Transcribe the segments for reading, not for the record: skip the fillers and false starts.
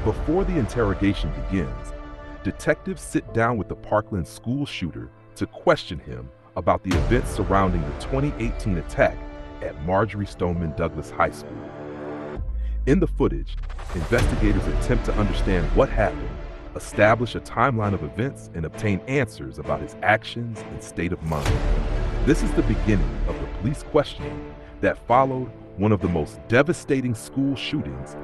Before the interrogation begins, detectives sit down with the Parkland school shooter to question him about the events surrounding the 2018 attack at Marjory Stoneman Douglas High School. In the footage, investigators attempt to understand what happened, establish a timeline of events, and obtain answers about his actions and state of mind. This is the beginning of the police questioning that followed one of the most devastating school shootings.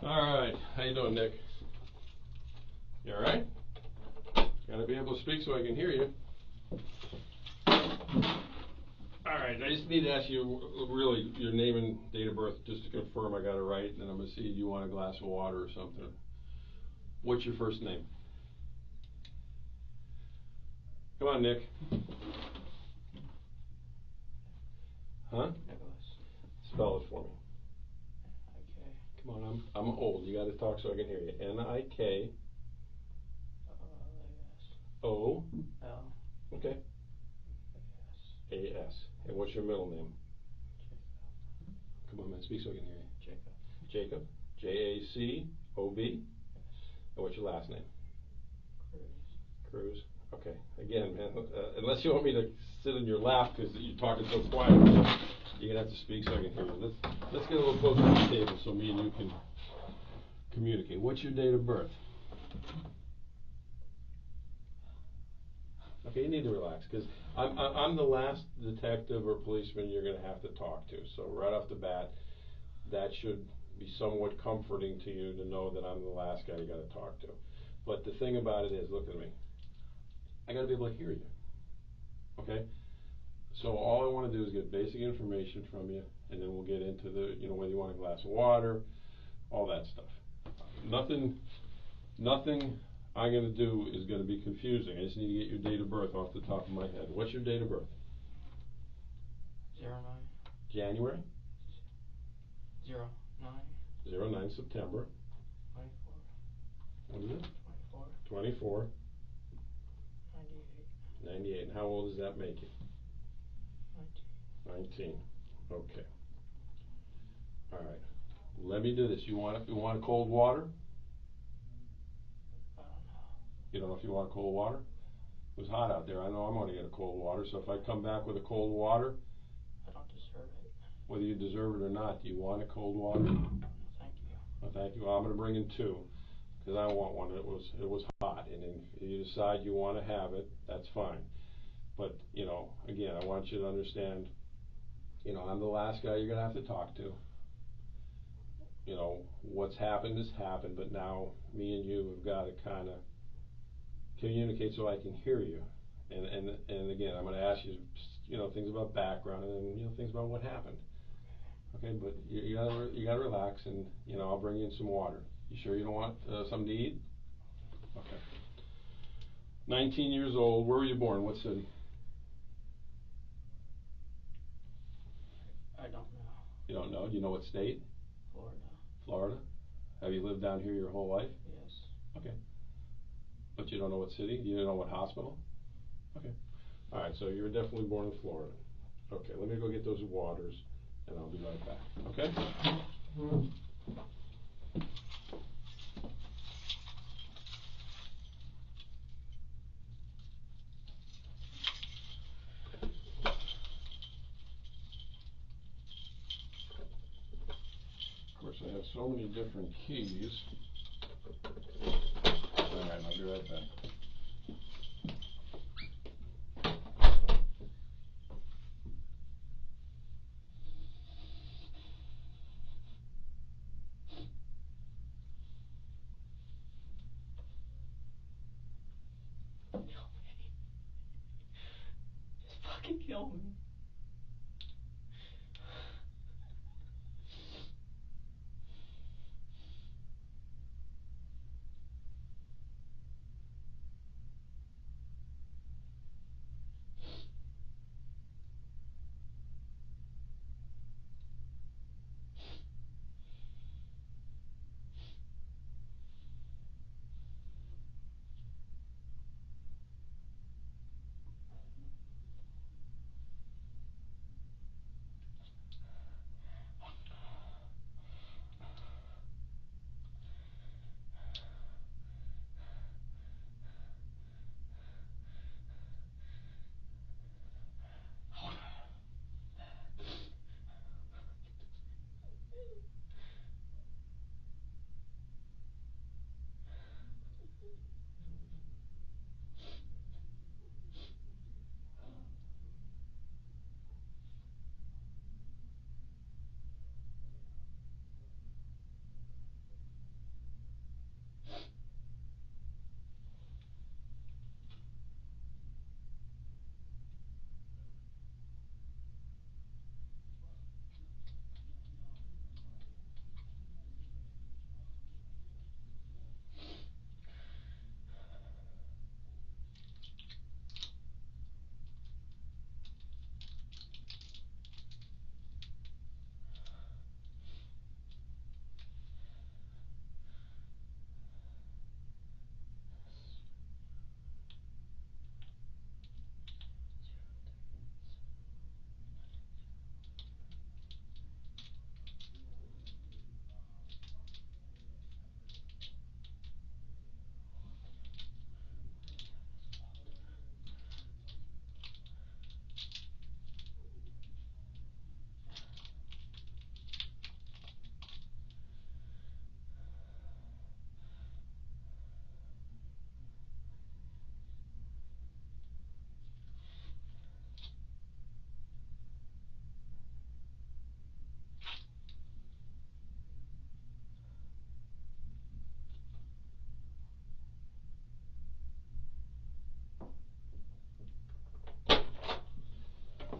All right, how you doing, Nick? You all right? Gotta be able to speak so I can hear you. All right, I just need to ask you really your name and date of birth just to confirm I got it right, and then I'm gonna see if you want a glass of water or something. What's your first name? Come on, Nick. Huh? Nicholas. Spell it for me. Okay. Come on, I'm old. You gotta talk so I can hear you. N-I-K. O. L. Okay. S. A-S. And what's your middle name? Come on, man, speak so I can hear you. Jacob. Jacob. J-A-C-O-B. Yes. And what's your last name? Cruz. Cruz. Okay. Again, man, unless you want me to sit in your lap because you're talking so quiet, you're gonna have to speak so I can hear you. Let's get a little closer to the table so me and you can communicate. What's your date of birth? Okay, you need to relax because I'm the last detective or policeman you're gonna have to talk to. So right off the bat, that should be somewhat comforting to you to know that I'm the last guy you gotta talk to. But the thing about it is, look at me. I gotta be able to hear you. Okay? So all I want to do is get basic information from you, and then we'll get into the, whether you want a glass of water, all that stuff. Nothing I'm going to do is going to be confusing. I just need to get your date of birth off the top of my head. What's your date of birth? 09. January? 09. 09 September. 24. What is it? 24. 24. 98. 98. And how old does that make you? 19. 19. Okay. All right. Let me do this. You want cold water? I don't know. You don't know if you want cold water? It was hot out there. I know I'm going to get a cold water. So if I come back with a cold water, I don't deserve it. whether you deserve it or not, do you want a cold water? Thank you. Well, thank you. Well, I'm going to bring in two, because I want one. It was hot, and if you decide you want to have it, that's fine. But again, I want you to understand. I'm the last guy you're going to have to talk to. What's happened has happened, but now me and you have got to kind of communicate so I can hear you. And again, I'm going to ask you, things about background and then things about what happened. Okay, but you gotta relax, and I'll bring you in some water. You sure you don't want something to eat? Okay. 19 years old. Where were you born? What city? I don't know. You don't know? Do you know what state? Florida. Florida. Have you lived down here your whole life? Yes. Okay. But you don't know what city? You don't know what hospital? Okay. All right. So you were definitely born in Florida. Okay. Let me go get those waters, and I'll be right back. Okay. Of course, I have so many different keys. All right, I'll be right back. Just fucking kill me.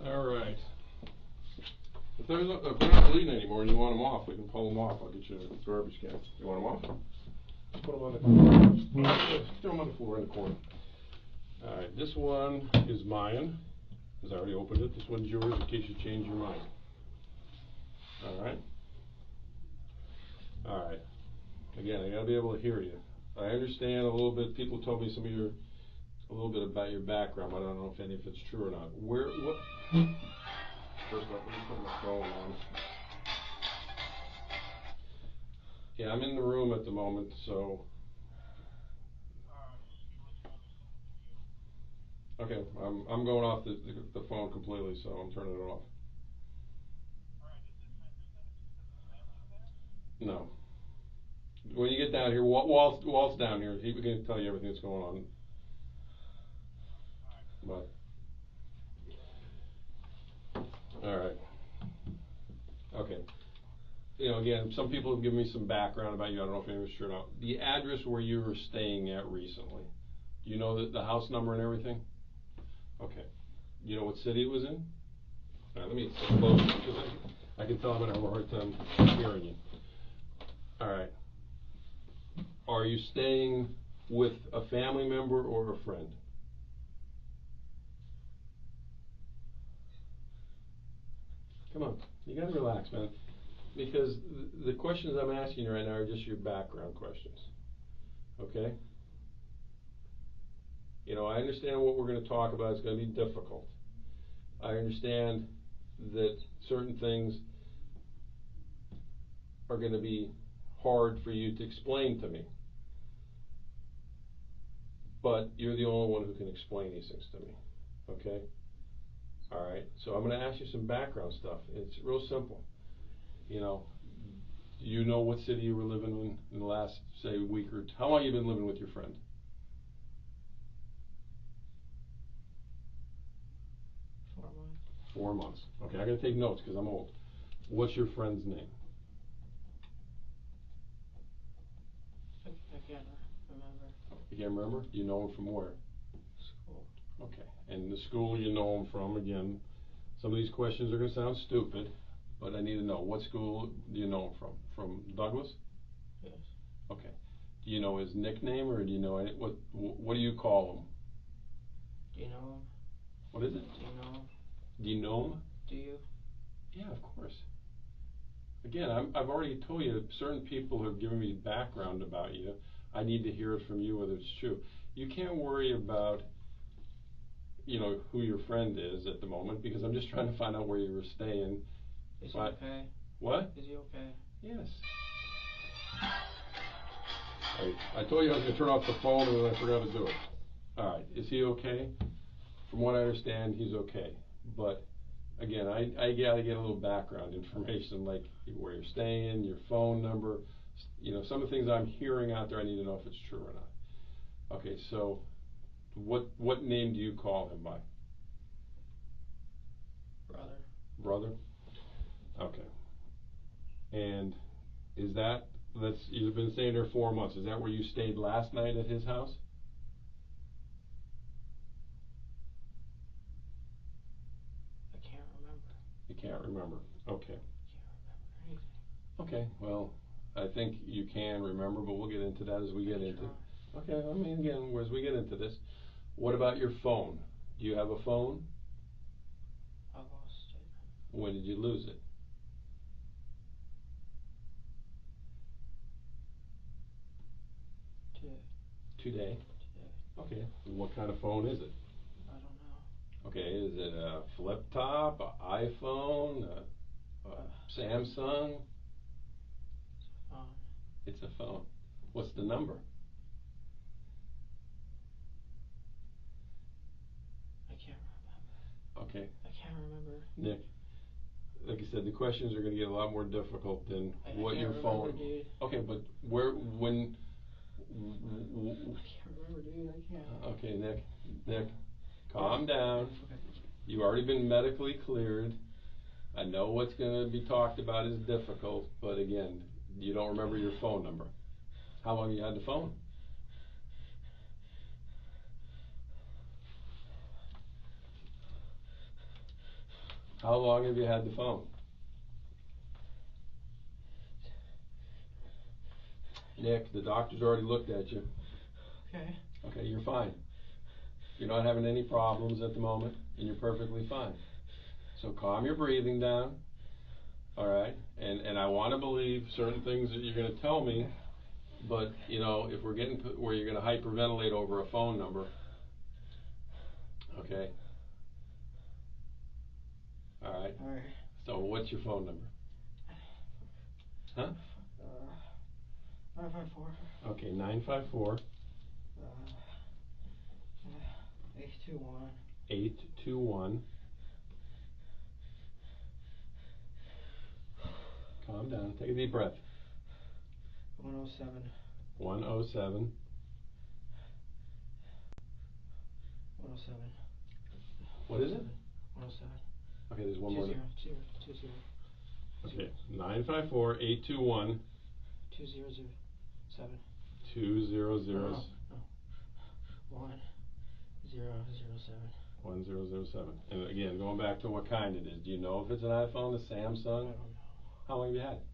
All right. If they're not bleeding anymore and you want them off, we can pull them off. I'll get you a garbage can. You want them off? Put them on the floor. Throw them on the floor in the corner. All right. This one is mine, because I already opened it. This one's yours in case you change your mind. All right. All right. Again, I gotta be able to hear you. I understand a little bit. People told me a little bit about your background, but I don't know if any of it's true or not. What? First off, let me put my phone on. Yeah, I'm in the room at the moment, so. Okay, I'm going off the phone completely, so I'm turning it off. No. When you get down here, Walt's down here. He can tell you everything that's going on. But. All right. Okay. You know, again, some people have given me some background about you. I don't know if anyone's sure or not. The address where you were staying at recently. Do you know the house number and everything? Okay. You know what city it was in? All right, let me sit close because I can tell I'm going to have a hard time hearing you. All right. Are you staying with a family member or a friend? Come on, you got to relax, man. Because the questions I'm asking you right now are just your background questions. Okay? You know, I understand what we're going to talk about is going to be difficult. I understand that certain things are going to be hard for you to explain to me. But you're the only one who can explain these things to me. Okay? All right? So I'm going to ask you some background stuff. It's real simple. You know, do you know what city you were living in the last, say, week or two? How long have you been living with your friend? 4 months. 4 months. Okay, I got to take notes because I'm old. What's your friend's name? I can't remember. You can't remember? Do you know him from where? School. Okay, and the school you know him from, again, some of these questions are going to sound stupid, but I need to know. What school do you know him from? From Douglas? Yes. Okay. Do you know his nickname, or do you know what do you call him? Do you know him? What is it? Do you know him? Do you know him? Do you? Yeah, of course. Again, I've already told you certain people have given me background about you. I need to hear it from you whether it's true. You can't worry about, you know, who your friend is at the moment because I'm just trying to find out where you were staying. Is he okay? What? Is he okay? Yes. I told you I was going to turn off the phone and then I forgot to do it. All right. Is he okay? From what I understand, he's okay. But again, I got to get a little background information, like where you're staying, your phone number. You know, some of the things I'm hearing out there, I need to know if it's true or not. Okay, so what name do you call him by? Brother. Brother? Okay. And you've been staying there 4 months. Is that where you stayed last night at his house? I can't remember. You can't remember. Okay. Can't remember anything. Okay, well, I think you can remember, but we'll get into that as we get into it. Okay, I mean, again, as we get into this. What about your phone? Do you have a phone? I lost it. When did you lose it? Today? Today. Okay. What kind of phone is it? I don't know. Okay, is it a flip top, an iPhone, a Samsung? It's a phone. What's the number? I can't remember. Okay. I can't remember. Nick, like I said, the questions are going to get a lot more difficult than what your phone. Dude. Okay, but when? I can't remember, dude. I can't. Okay, Nick, calm down. Okay. You've already been medically cleared. I know what's going to be talked about is difficult, but again, you don't remember your phone number. How long you had the phone? How long have you had the phone? Nick, the doctor's already looked at you. Okay. Okay, you're fine. You're not having any problems at the moment, and you're perfectly fine. So calm your breathing down, all right? And I want to believe certain things that you're going to tell me, but, you know, if we're getting to where you're going to hyperventilate over a phone number, okay? All right? All right. So what's your phone number? Huh? 954. Okay, 954 821. 821. Calm down. Take a deep breath. 107. 107. 107. What is it? 107. Okay, there's one more. 20. Okay, 954 821 2007. 2007. No. 1007. 1007. And again, going back to what kind it is. Do you know if it's an iPhone, a I Samsung? don't know. How long have you had it?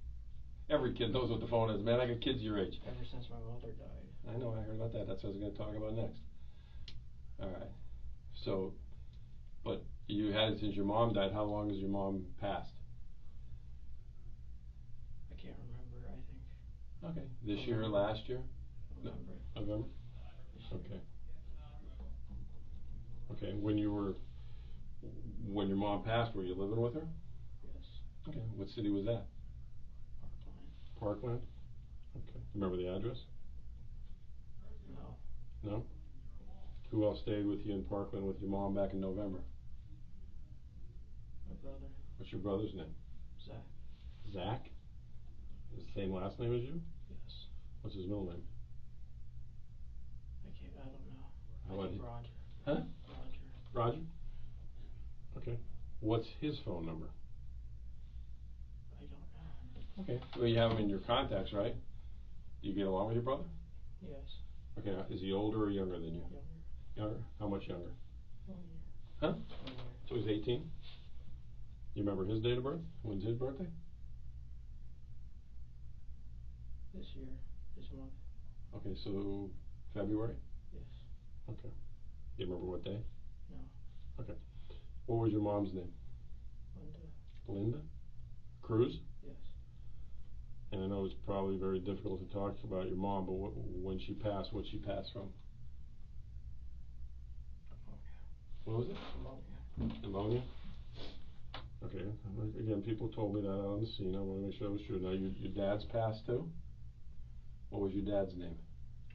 Every kid knows what the phone is, man. I got kids your age. Ever since my mother died. I know, I heard about that. That's what I was going to talk about next. All right. So, but you had it since your mom died. How long has your mom passed? I can't remember, I think. Okay. This year or last year? November. November? Okay. Okay. When your mom passed, were you living with her? Yes. Okay. What city was that? Parkland. Parkland? Okay. Remember the address? No. No? Who else stayed with you in Parkland with your mom back in November? My brother. What's your brother's name? Zach. Zach? The same last name as you? Yes. What's his middle name? I don't know. How I about think he- Roger. Huh? Roger. Roger? Okay. What's his phone number? I don't know. Okay. Well, you have him in your contacts, right? Do you get along with your brother? Yes. Okay. Is he older or younger than you? Younger. Younger? How much younger? 1 year. Huh? 1 year. So he's 18? You remember his date of birth? When's his birthday? This year. This month. Okay, so February? Yes. Okay. You remember what day? No. Okay. What was your mom's name? Linda. Linda? Cruz? Yes. And I know it's probably very difficult to talk about your mom, but when she passed, what'd she pass from? What was it? Pneumonia. Pneumonia? Okay. Again, people told me that out on the scene. I want to make sure that was true. Now, your dad's passed too? What was your dad's name?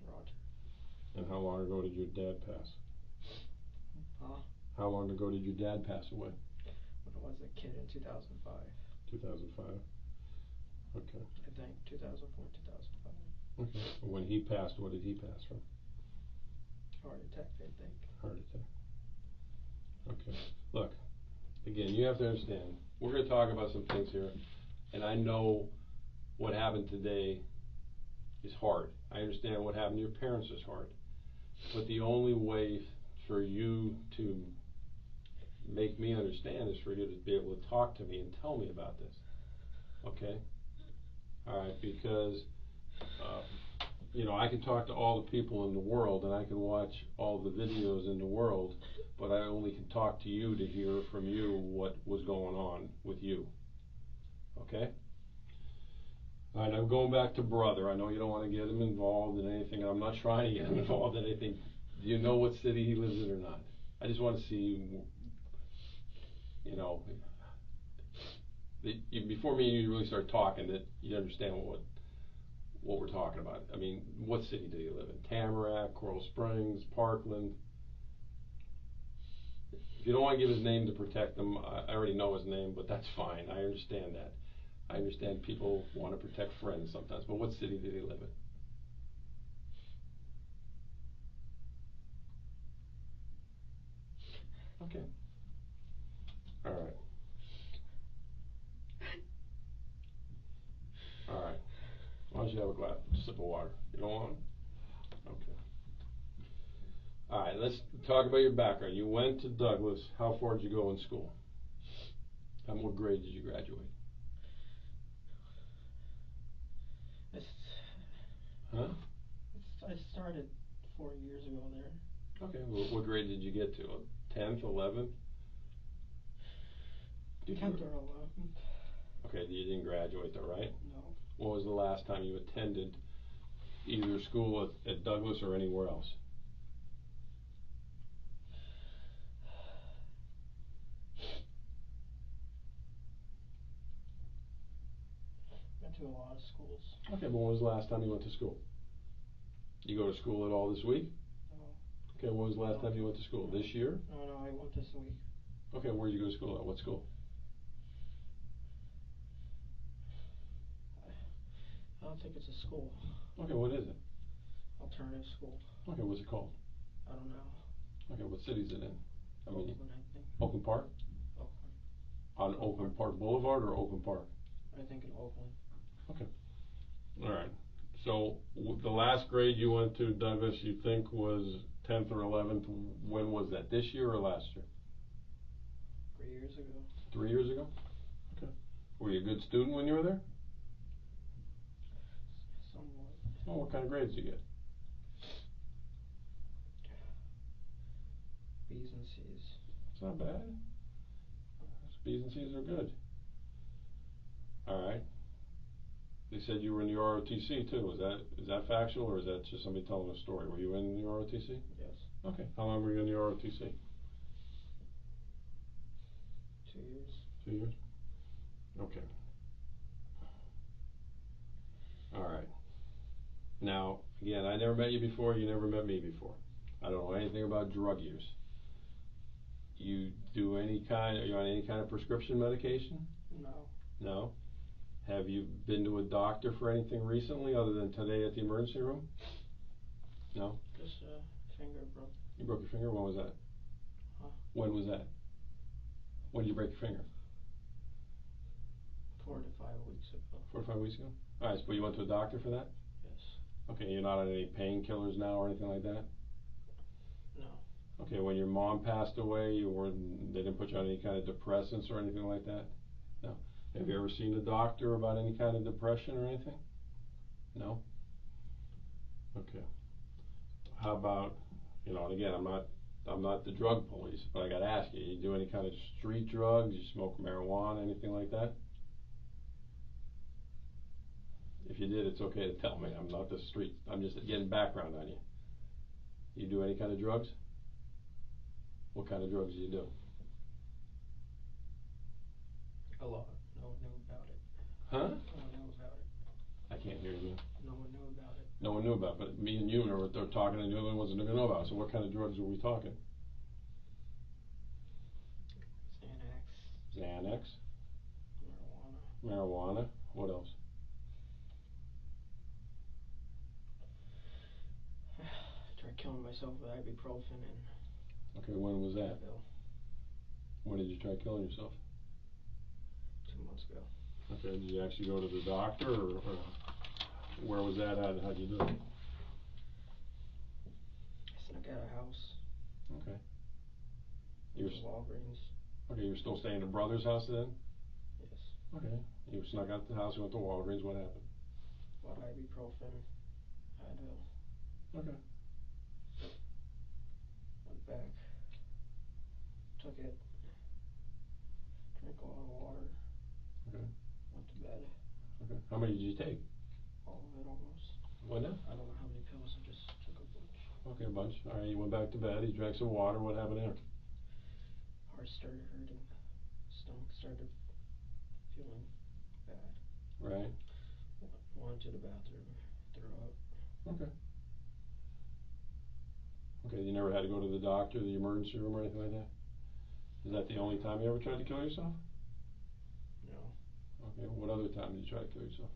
Roger. And how long ago did your dad pass? Huh? How long ago did your dad pass away? When I was a kid in 2005. 2005. Okay. I think 2004, 2005. Okay. When he passed, what did he pass from? Heart attack, I think. Heart attack. Okay. Look, again, you have to understand, we're going to talk about some things here, and I know what happened today is hard. I understand what happened to your parents is hard. But the only way for you to make me understand is for you to be able to talk to me and tell me about this. Okay? All right, because I can talk to all the people in the world and I can watch all the videos in the world, but I only can talk to you to hear from you what was going on with you. Okay? All right, I'm going back to brother. I know you don't want to get him involved in anything, and I'm not trying to get him involved in anything. Do you know what city he lives in or not? I just want to see, before me and you really start talking, that you understand what we're talking about. I mean, what city do you live in? Tamarack, Coral Springs, Parkland? If you don't want to give his name to protect him, I already know his name, but that's fine. I understand that. I understand people want to protect friends sometimes, but what city did he live in? Okay. All right. All right. Why don't you have a sip of water? You don't want one? Okay. All right, let's talk about your background. You went to Douglas. How far did you go in school? What grade did you graduate? Huh? I started 4 years ago there. Okay, well, what grade did you get to? 10th, 11th? 10th or 11th. Okay, you didn't graduate though, right? No. When was the last time you attended either school at Douglas or anywhere else? Been to a lot of schools. Okay, but when was the last time you went to school? You go to school at all this week? No. Okay, when was the last time you went to school? This year? No, I went this week. Okay, where'd you go to school at? What school? I don't think it's a school. Okay, what is it? Alternative school. Okay, what's it called? I don't know. Okay, what city is it in? Oakland, I think. Oakland Park? Oakland. On Oakland Park Boulevard or Oakland Park? I think in Oakland. Okay. Alright. So, the last grade you went to, Douglas, you think was 10th or 11th. When was that? This year or last year? 3 years ago. 3 years ago? Okay. Were you a good student when you were there? Somewhat. Oh, what kind of grades did you get? B's and C's. It's not bad. B's and C's are good. Alright. They said you were in the ROTC too. Is that factual or is that just somebody telling a story? Were you in the ROTC? Yes. Okay. How long were you in the ROTC? 2 years. 2 years? Okay. Alright. Now, again, I never met you before, you never met me before. I don't know anything about drug use. You do are you on any kind of prescription medication? No. No? Have you been to a doctor for anything recently other than today at the emergency room? No? Just a finger broke. You broke your finger? When was that? Huh? When was that? When did you break your finger? 4 to 5 weeks ago. 4 to 5 weeks ago? Alright, so you went to a doctor for that? Yes. Okay, you're not on any painkillers now or anything like that? No. Okay, when your mom passed away, they didn't put you on any kind of depressants or anything like that? No. Have you ever seen a doctor about any kind of depression or anything? No? Okay. How about, and again, I'm not the drug police, but I gotta ask you, you do any kind of street drugs, you smoke marijuana, anything like that? If you did, it's okay to tell me, I'm not the street, I'm just getting background on you. You do any kind of drugs? What kind of drugs do you do? A lot. No one knew about it. Huh? No one knew about it. I can't hear you. No one knew about it. No one knew about it, but me and you are talking and the other one wasn't gonna know about it, so what kind of drugs are we talking? Xanax. Xanax? Marijuana. Marijuana? What else? I tried killing myself with ibuprofen and Okay, when was that? Advil When did you try killing yourself? 2 months ago. Okay, did you actually go to the doctor or where was that at and how'd you do it? I snuck out of house. Okay. You're Walgreens. Okay, you're still staying at a brother's house then? Yes. Okay. You snuck out the house, you went to Walgreens, what happened? Bought ibuprofen, Advil. Okay. Went back. Took it. Drank a lot of water. Okay. Went to bed. Okay. How many did you take? All of it almost. What now? I don't know how many pills, I just took a bunch. Okay, a bunch. Alright, you went back to bed, you drank some water, what happened there? Heart started hurting. Stomach started feeling bad. Right. Went to the bathroom. Threw up. Okay. Okay, you never had to go to the doctor, the emergency room or anything like that? Is that the only time you ever tried to kill yourself? No. Okay, what other time did you try to kill yourself?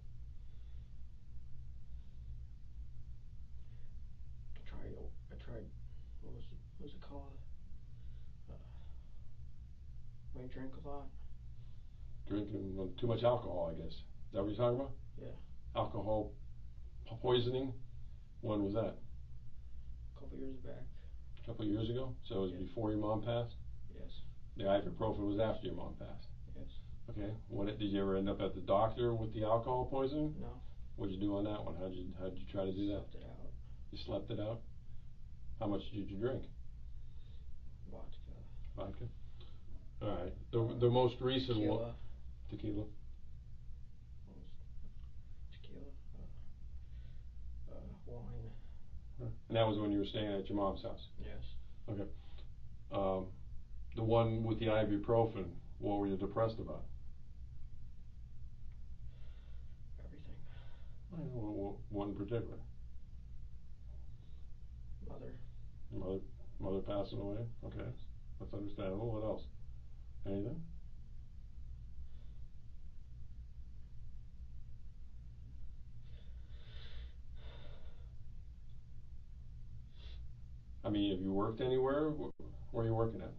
I tried, what was it called? When you drink a lot? Drinking too much alcohol, I guess. Is that what you're talking about? Yeah. Alcohol poisoning? When was that? A couple years back. A couple of years ago? So it was Yeah. before your mom passed? Yes. The ibuprofen was after your mom passed? Yes. Okay. Did you ever end up at the doctor with the alcohol poisoning? No. What'd you do on that one? How'd you try to do that? Slept it out. You slept it out? How much did you drink? Vodka. Vodka? Alright. The most recent one. Tequila. Tequila. What was tequila? Wine. And that was when you were staying at your mom's house? Yes. Okay. The one with the ibuprofen, what were you depressed about? What in particular? Mother. Mother passing away? Okay, that's understandable. What else? Anything? I mean, have you worked anywhere? Where are you working at?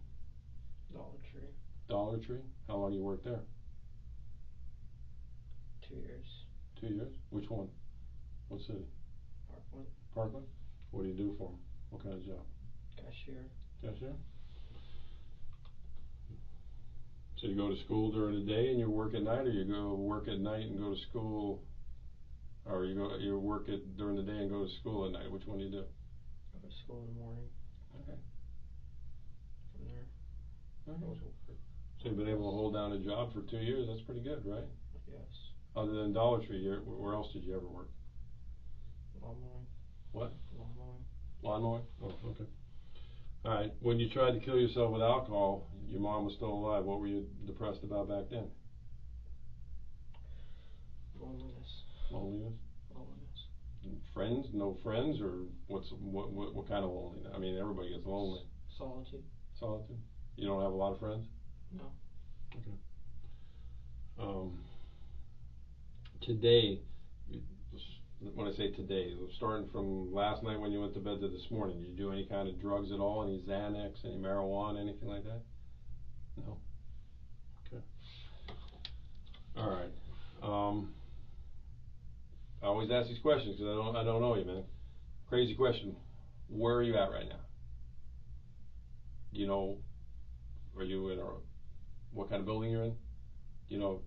Dollar Tree. Dollar Tree? How long you worked there? 2 years. 2 years? Which one? What city? Parkland. Parkland? What do you do for them? What kind of job? Cashier. Cashier? So you go to school during the day and you work at night, or you go work at night and go to school, or you work during the day and go to school at night? Which one do you do? Go to school in the morning. Okay. From there, go to work. So you've been able to hold down a job for 2 years. That's pretty good, right? Yes. Other than Dollar Tree, where else did you ever work? Lawn mowing. What? Lawn mowing. Lawn mowing? Oh, okay. All right. When you tried to kill yourself with alcohol, your mom was still alive. What were you depressed about back then? Loneliness. Loneliness? Loneliness. And friends? No friends? Or what kind of loneliness? I mean, everybody gets lonely. Solitude. Solitude? You don't have a lot of friends? No. Okay. Today, when I say today, starting from last night when you went to bed to this morning, did you do any kind of drugs at all? Any Xanax, any marijuana, anything like that? No? Okay. All right. I always ask these questions because I don't know you, man. Crazy question. Where are you at right now? Do you know, are you in what kind of building you're in? Do you know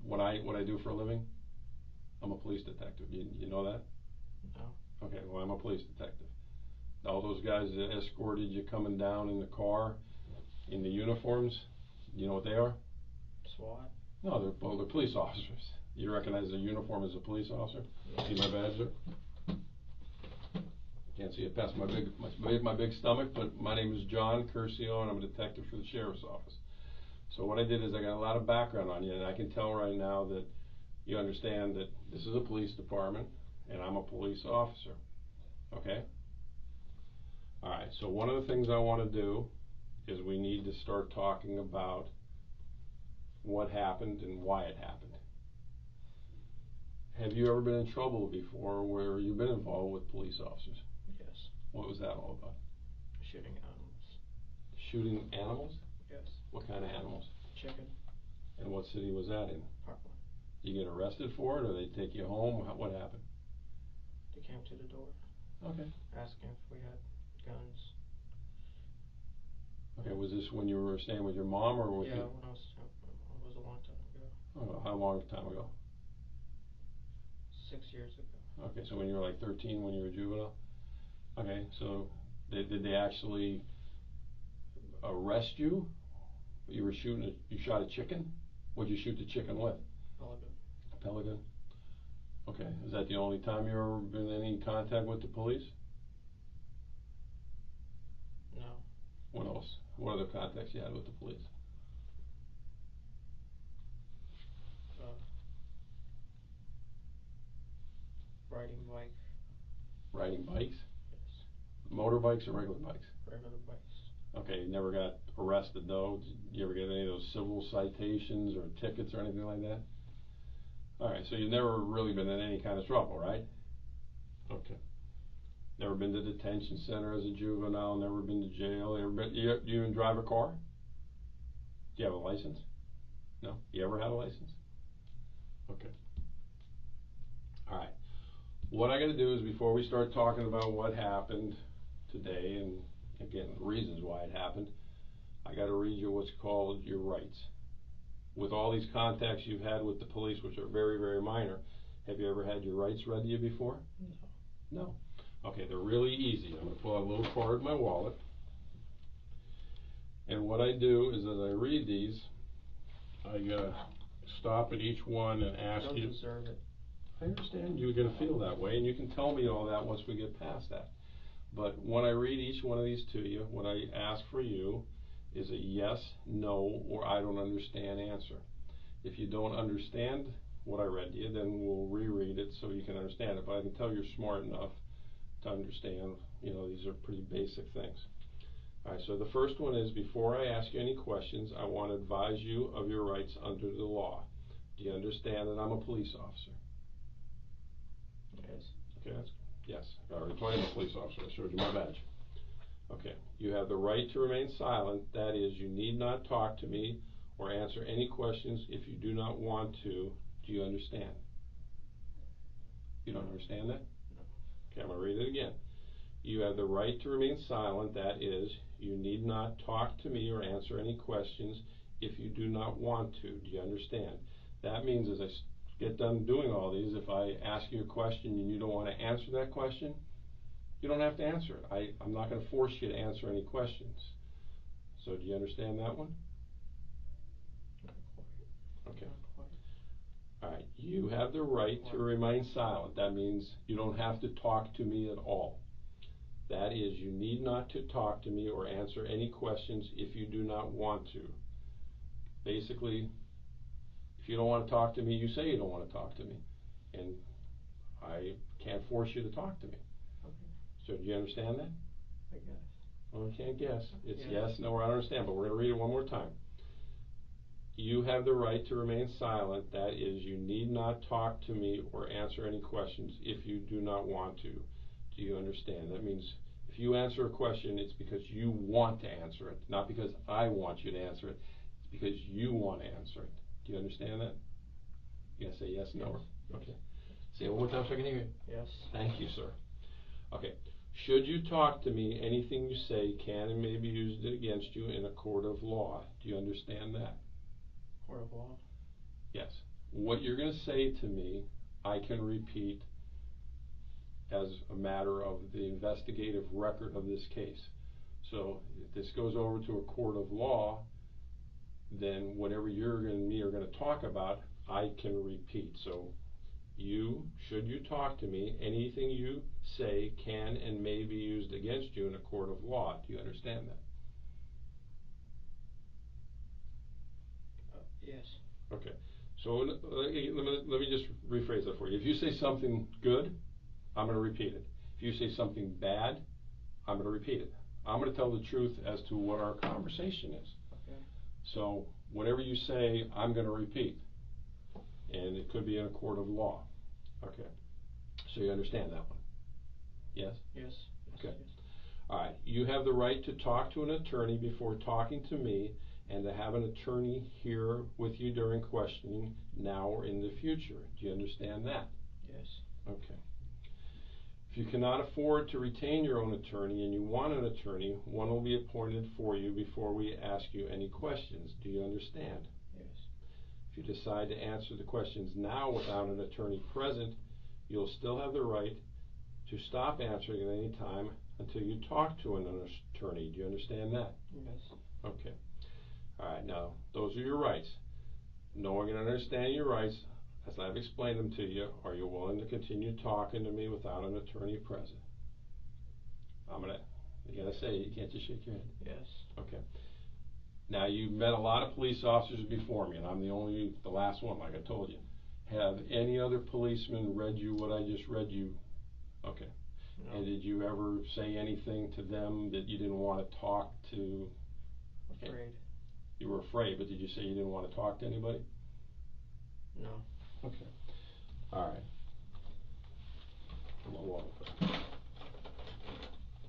what I do for a living? I'm a police detective. You know that? No. Okay, well, I'm a police detective. All those guys that escorted you coming down in the car in the uniforms, you know what they are? SWAT. No, they're police officers. You recognize their uniform as a police officer? Yeah. See my badge there? Can't see it past my big stomach, but my name is John Curcio, and I'm a detective for the sheriff's office. So what I did is I got a lot of background on you, and I can tell right now that you understand that this is a police department, and I'm a police officer. Okay? Alright, so one of the things I want to do is we need to start talking about what happened and why it happened. Have you ever been in trouble before where you've been involved with police officers? Yes. What was that all about? Shooting animals. Shooting animals? Yes. What kind of animals? Chicken. And what city was that in? Parkland. You get arrested for it, or they take you home? What happened? They came to the door. Okay. Asking if we had guns. Okay, was this when you were staying with your mom, or with Yeah, you? when I was a long time ago. Oh, how long time ago? 6 years ago. Okay, so when you were like 13, when you were a juvenile? Okay, so did they actually arrest you? You shot a chicken? What'd you shoot the chicken with? Pelican. A pelican? Okay, is that the only time you've ever been in any contact with the police? No. What else? What other contacts you had with the police? Riding bike. Riding bikes? Yes. Motorbikes or regular bikes? Regular bikes. Okay, you never got arrested though? Did you ever get any of those civil citations or tickets or anything like that? Alright, so you've never really been in any kind of trouble, right? Okay. Never been to detention center as a juvenile, never been to jail, you even drive a car? Do you have a license? No? You ever had a license? Okay. Alright. What I gotta do is, before we start talking about what happened today, and again, reasons why it happened, I gotta read you what's called your rights. With all these contacts you've had with the police, which are very, very minor, have you ever had your rights read to you before? No. No. Okay, they're really easy. I'm gonna pull out a little card in my wallet, and what I do is, as I read these, I gotta stop at each one and ask you. I don't deserve it. I understand you're gonna feel that way, and you can tell me all that once we get past that. But when I read each one of these to you, what I ask for you is a yes, no, or I don't understand answer. If you don't understand what I read to you, then we'll reread it so you can understand it. But I can tell you're smart enough to understand, you know, these are pretty basic things. All right, so the first one is, before I ask you any questions, I want to advise you of your rights under the law. Do you understand that I'm a police officer? Yes. Okay, yes. I already told you I'm a police officer. I showed you my badge. Okay. You have the right to remain silent. That is, you need not talk to me or answer any questions if you do not want to. Do you understand? You don't understand that? No. Okay, I'm going to read it again. You have the right to remain silent. That is, you need not talk to me or answer any questions if you do not want to. Do you understand? That means as I get done doing all these, if I ask you a question and you don't want to answer that question, you don't have to answer it. I'm not going to force you to answer any questions. So do you understand that one? Not quite. Okay. Not quite. All right. You have the right to remain silent. That means you don't have to talk to me at all. That is, you need not to talk to me or answer any questions if you do not want to. Basically, if you don't want to talk to me, you say you don't want to talk to me. And I can't force you to talk to me. Okay. So do you understand that? I guess. Well, I can't guess. It's Yes. yes, no, or I don't understand, but we're going to read it one more time. You have the right to remain silent. That is, you need not talk to me or answer any questions if you do not want to. Do you understand? That means if you answer a question, it's because you want to answer it, not because I want you to answer it. It's because you want to answer it. Do you understand that? You gotta say yes, no, or okay. Say it one more time so I can hear you. Yes. Thank you, sir. Okay. Should you talk to me, anything you say can and may be used against you in a court of law. Do you understand that? Court of law. Yes. What you're going to say to me, I can repeat as a matter of the investigative record of this case. So if this goes over to a court of law, then whatever you and me are going to talk about, I can repeat. So should you talk to me, anything you say can and may be used against you in a court of law. Do you understand that? Yes. Okay. So let me just rephrase that for you. If you say something good, I'm going to repeat it. If you say something bad, I'm going to repeat it. I'm going to tell the truth as to what our conversation is. Okay. So whatever you say, I'm going to repeat. And it could be in a court of law. Okay. So you understand that one? Yes? Yes. Okay. Yes. All right. You have the right to talk to an attorney before talking to me, and to have an attorney here with you during questioning now or in the future. Do you understand that? Yes. Okay. If you cannot afford to retain your own attorney and you want an attorney, one will be appointed for you before we ask you any questions. Do you understand? Yes. If you decide to answer the questions now without an attorney present, you'll still have the right to stop answering at any time until you talk to an attorney. Do you understand that? Yes. Okay. All right, now, those are your rights. Knowing and understanding your rights, as I've explained them to you, are you willing to continue talking to me without an attorney present? You gotta say it, you can't just shake your head. Yes. Okay. Now, you've met a lot of police officers before me, and I'm the last one, like I told you. Have any other policemen read you what I just read you? Okay. No. And did you ever say anything to them that you didn't want to talk to? Okay. Afraid. You were afraid, but did you say you didn't want to talk to anybody? No. Okay. All right. All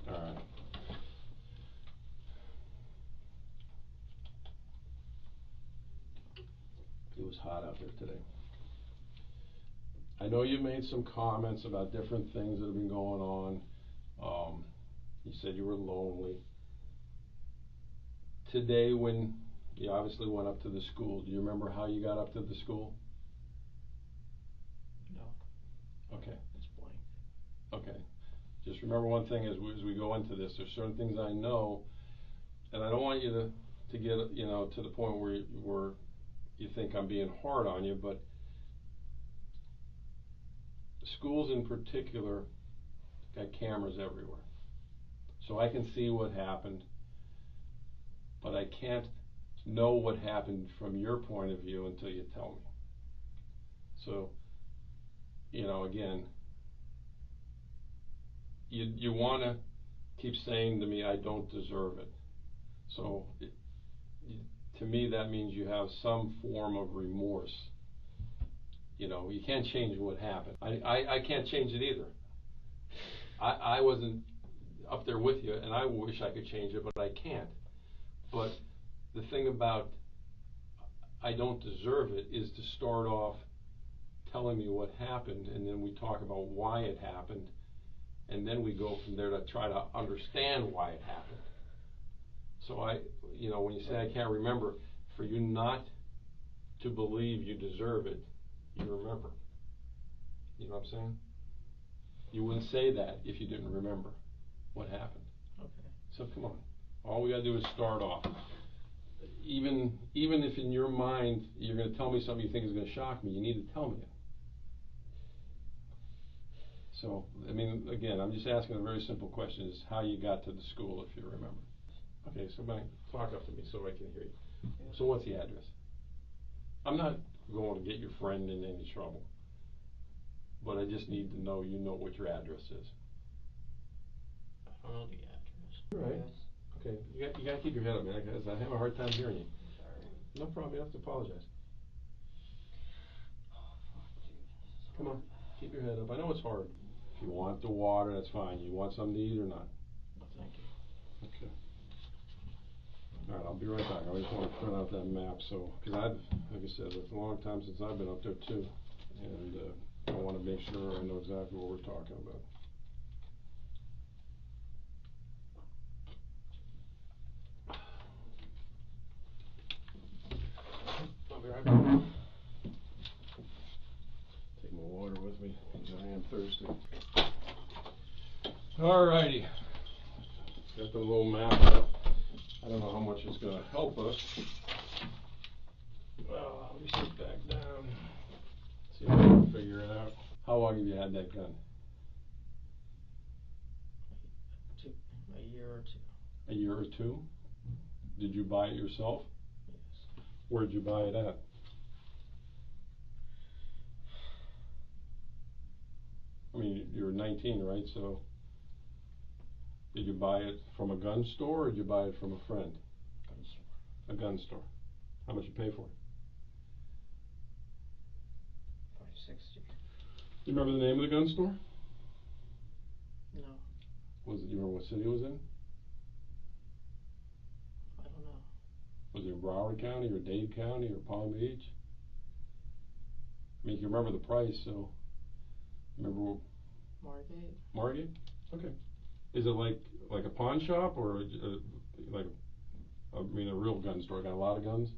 right. It was hot out there today. I know you made some comments about different things that have been going on. You said you were lonely. Today, when you obviously went up to the school, do you remember how you got up to the school? No. Okay. It's blank. Okay. Just remember one thing as we go into this. There's certain things I know, and I don't want you to get to the point where you think I'm being hard on you, but schools in particular got cameras everywhere. So I can see what happened, but I can't know what happened from your point of view until you tell me. So, you know, again, you want to keep saying to me, I don't deserve it. So, to me, that means you have some form of remorse. You know, you can't change what happened. I can't change it either. I wasn't up there with you, and I wish I could change it, but I can't. But the thing about I don't deserve it is to start off telling me what happened, and then we talk about why it happened, and then we go from there to try to understand why it happened. So you know, when you say I can't remember, for you not to believe you deserve it, you remember. You know what I'm saying? You wouldn't say that if you didn't remember what happened. Okay. So come on. All we gotta do is start off. Even if in your mind you're gonna tell me something you think is gonna shock me, you need to tell me it. So, I mean, again, I'm just asking a very simple question, is how you got to the school, if you remember. Okay, so talk up to me so I can hear you. So what's the address? I'm not going to get your friend in any trouble, but I just need to know you know what your address is. I don't know the address. All right. Yes. Okay, you gotta keep your head up, man, because I have a hard time hearing you. Sorry. No problem, you don't have to apologize. Oh, fuck, dude. This is Come on, hard. keep your head up. I know it's hard. If you want the water, that's fine. You want something to eat or not? No, thank you. Okay. All right, I'll be right back. I just want to print out that map, so, because like I said, it's a long time since I've been up there too, and I want to make sure I know exactly what we're talking about. I'll be right back. Take my water with me, because I am thirsty. All righty. Got the little map up. I don't know how much it's going to help us. Well, let me sit back down. See if I can figure it out. How long have you had that gun? A year or two. A year or two? Did you buy it yourself? Yes. Where'd you buy it at? I mean, you're 19, right? So, did you buy it from a gun store or did you buy it from a friend? Gun store. A gun store. How much you pay for it? $5.60. Do you remember the name of the gun store? No, You remember what city it was in? I don't know. Was it in Broward County or Dade County or Palm Beach? I mean, you remember the price, so remember Margate? Margate? Okay. Is it like a pawn shop or like a real gun store? Got a lot of guns?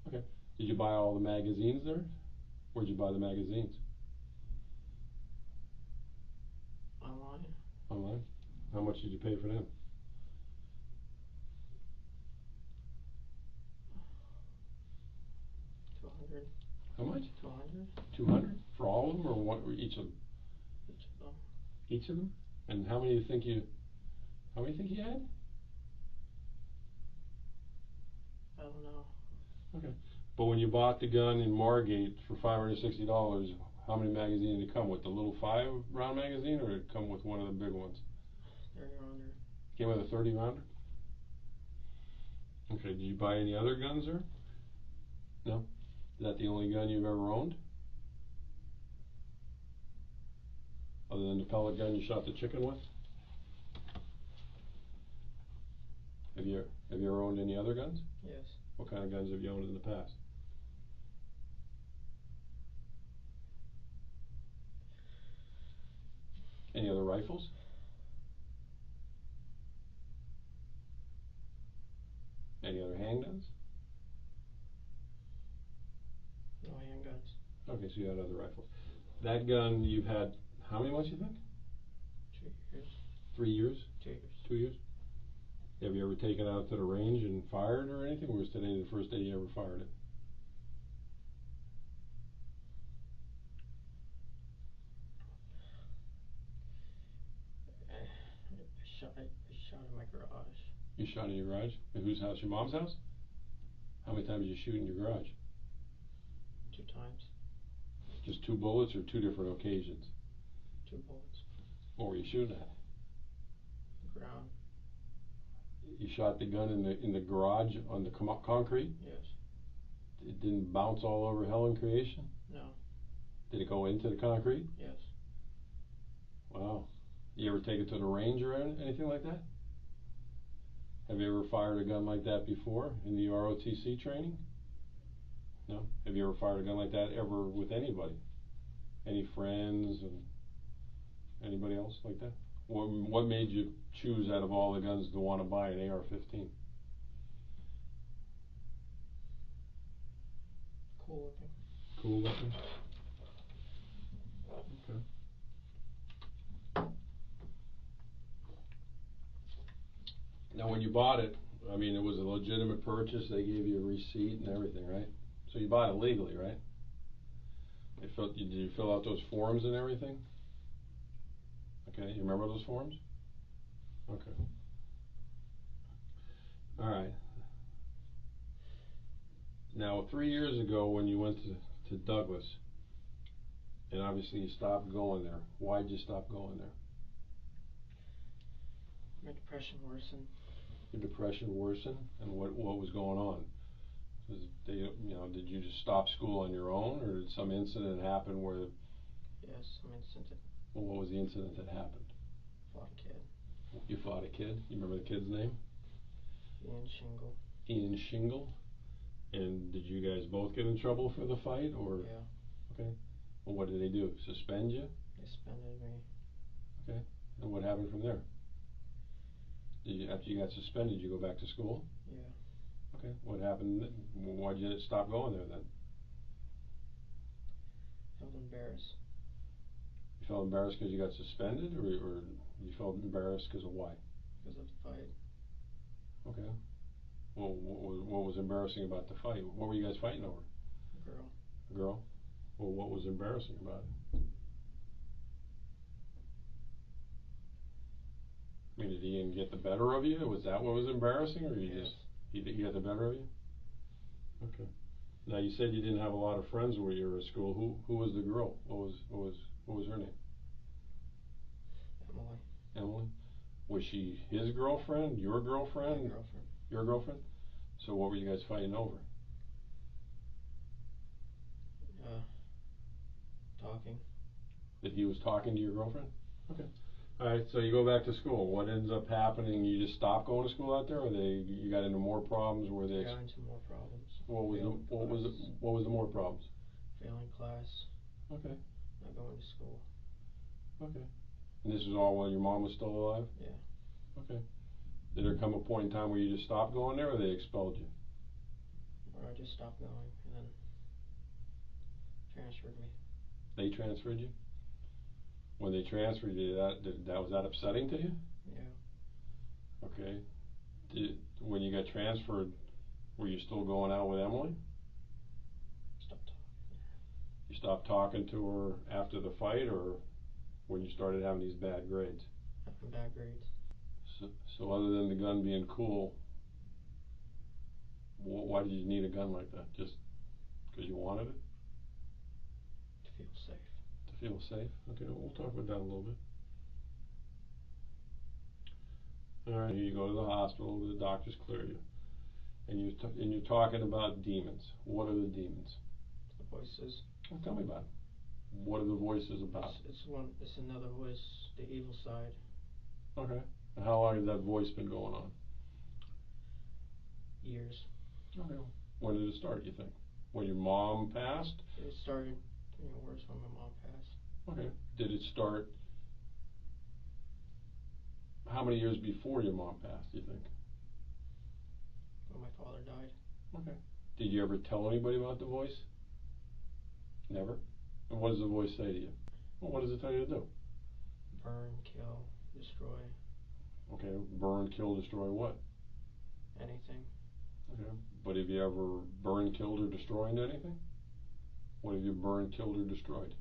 Okay. Did you buy all the magazines there? Where'd you buy the magazines? Online? Online. How much did you pay for them? $200. How much? $200. 200 for all of them, or what? Or each of them? Each of them. Each of them. And how many do you think you? How many think you had? I don't know. Okay. But when you bought the gun in Margate for $560, how many magazines did it come with? The little 5-round magazine, or did it come with one of the big ones? 30-rounder. Came with a 30-rounder? Okay, did you buy any other guns there? No? Is that the only gun you've ever owned? Other than the pellet gun you shot the chicken with? Have you ever owned any other guns? Yes. What kind of guns have you owned in the past? Any other rifles? Any other handguns? No handguns. Okay, so you had other rifles. That gun you've had how many months, you think? 2 years. 3 years? 2 years. 2 years? Have you ever taken it out to the range and fired or anything? Or was today the first day you ever fired it? I shot in my garage. You shot in your garage? In whose house? Your mom's house? How many times did you shoot in your garage? 2 times. Just 2 bullets or 2 different occasions? 2 bullets. What were you shooting at? The ground. You shot the gun in the garage on the concrete? Yes. It didn't bounce all over hell in creation? No. Did it go into the concrete? Yes. Wow. You ever take it to the range or anything like that? Have you ever fired a gun like that before in the ROTC training? No? Have you ever fired a gun like that ever with anybody? Any friends and anybody else like that? What made you choose out of all the guns to want to buy an AR-15? Cool looking. Cool looking? Okay. Now when you bought it, I mean, it was a legitimate purchase. They gave you a receipt and everything, right? So you bought it legally, right? Did you fill out those forms and everything? Okay, you remember those forms? Okay. All right. Now, 3 years ago when you went to Douglas, and obviously you stopped going there, why'd you stop going there? My depression worsened. Your depression worsened? And what was going on? Did you just stop school on your own, or did some incident happen where... Yes, some incident. Well, what was the incident that happened? Fought a kid. You fought a kid? You remember the kid's name? Ian Shingle. Ian Shingle? And did you guys both get in trouble for the fight, or? Yeah. Okay. Well, what did they do? Suspend you? They suspended me. Okay. And what happened from there? After you got suspended, you go back to school? Yeah. Okay. What happened? Why'd you stop going there then? Felt embarrassed. You felt embarrassed because you got suspended, or you felt embarrassed because of why? Because of the fight. Okay. Well, what was embarrassing about the fight? What were you guys fighting over? A girl. A girl? Well, what was embarrassing about it? I mean, did Ian get the better of you? Was that what was embarrassing, or you Yes. just he got the better of you? Okay. Now you said you didn't have a lot of friends where you were at school. Who was the girl? What was her name? Emily. Emily. Was she his girlfriend? Your girlfriend? My girlfriend. Your girlfriend? So what were you guys fighting over? Talking. That he was talking to your girlfriend? Okay. All right. So you go back to school. What ends up happening? You just stop going to school out there, or you got into more problems? Where they got into more problems. What was the more problems? Failing class. Okay. Not going to school. Okay. And this was all while your mom was still alive? Yeah. Okay. Did there come a point in time where you just stopped going there, or they expelled you? Or I just stopped going and then transferred me. They transferred you? When they transferred you, was that upsetting to you? Yeah. Okay. When you got transferred, were you still going out with Emily? Stopped talking. You stopped talking to her after the fight, or when you started having these bad grades? Having bad grades. So other than the gun being cool, why did you need a gun like that? Just because you wanted it? To feel safe. To feel safe? Okay, we'll talk about that a little bit. All right, you go to the hospital, the doctors clear you, and you're talking about demons. What are the demons? The voices. Well, tell me about it. What are the voices about? It's another voice, the evil side. Okay. And how long has that voice been going on? Years. Okay. When did it start, you think? When your mom passed? It started getting worse when my mom passed. Okay. Did it start how many years before your mom passed, do you think? When my father died. Okay. Did you ever tell anybody about the voice? Never? And what does the voice say to you? Well, what does it tell you to do? Burn, kill, destroy. Okay. Burn, kill, destroy what? Anything. Okay. But have you ever burned, killed, or destroyed anything? What have you burned, killed, or destroyed?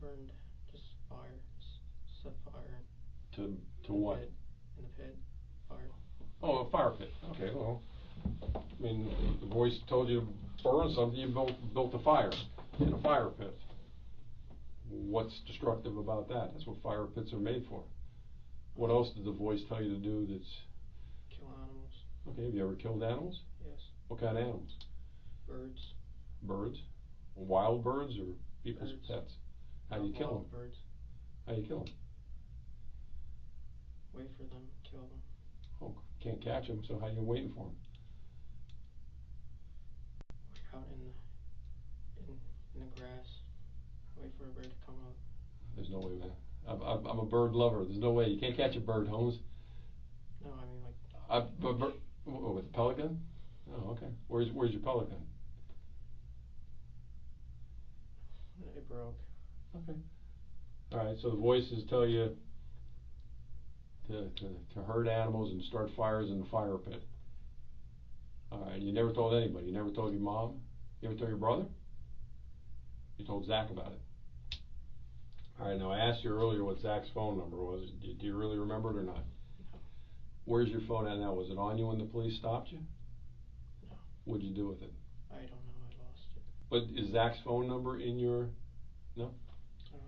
Burned, just fire. Set fire. To what? Pit. In the pit. Fire. Oh, a fire pit. Okay, well, I mean, the voice told you to burn something, you built a fire in a fire pit. what's destructive about that? That's what fire pits are made for. What else did the voice tell you to do that's... Kill animals. Okay, have you ever killed animals? Yes. What kind of animals? Birds. Birds? Wild birds or people's Birds. pets? How do you kill them? Wild birds. How do you kill them? Wait for them, kill them. Oh, can't catch them, so how you waiting for them? Out in the grass. Wait for a bird to come up. There's no way, man. I'm a bird lover. There's no way. You can't catch a bird, Holmes. No, I mean like. With a pelican? Oh, okay. Where's your pelican? It broke. Okay. All right. So the voices tell you to herd animals and start fires in the fire pit. All right. You never told anybody. You never told your mom. You ever told your brother? You told Zach about it. All right. Now I asked you earlier what Zach's phone number was. Do you really remember it or not? No. Where's your phone at now? Was it on you when the police stopped you? No. What'd you do with it? I don't know. I lost it. But is Zach's phone number in your... No?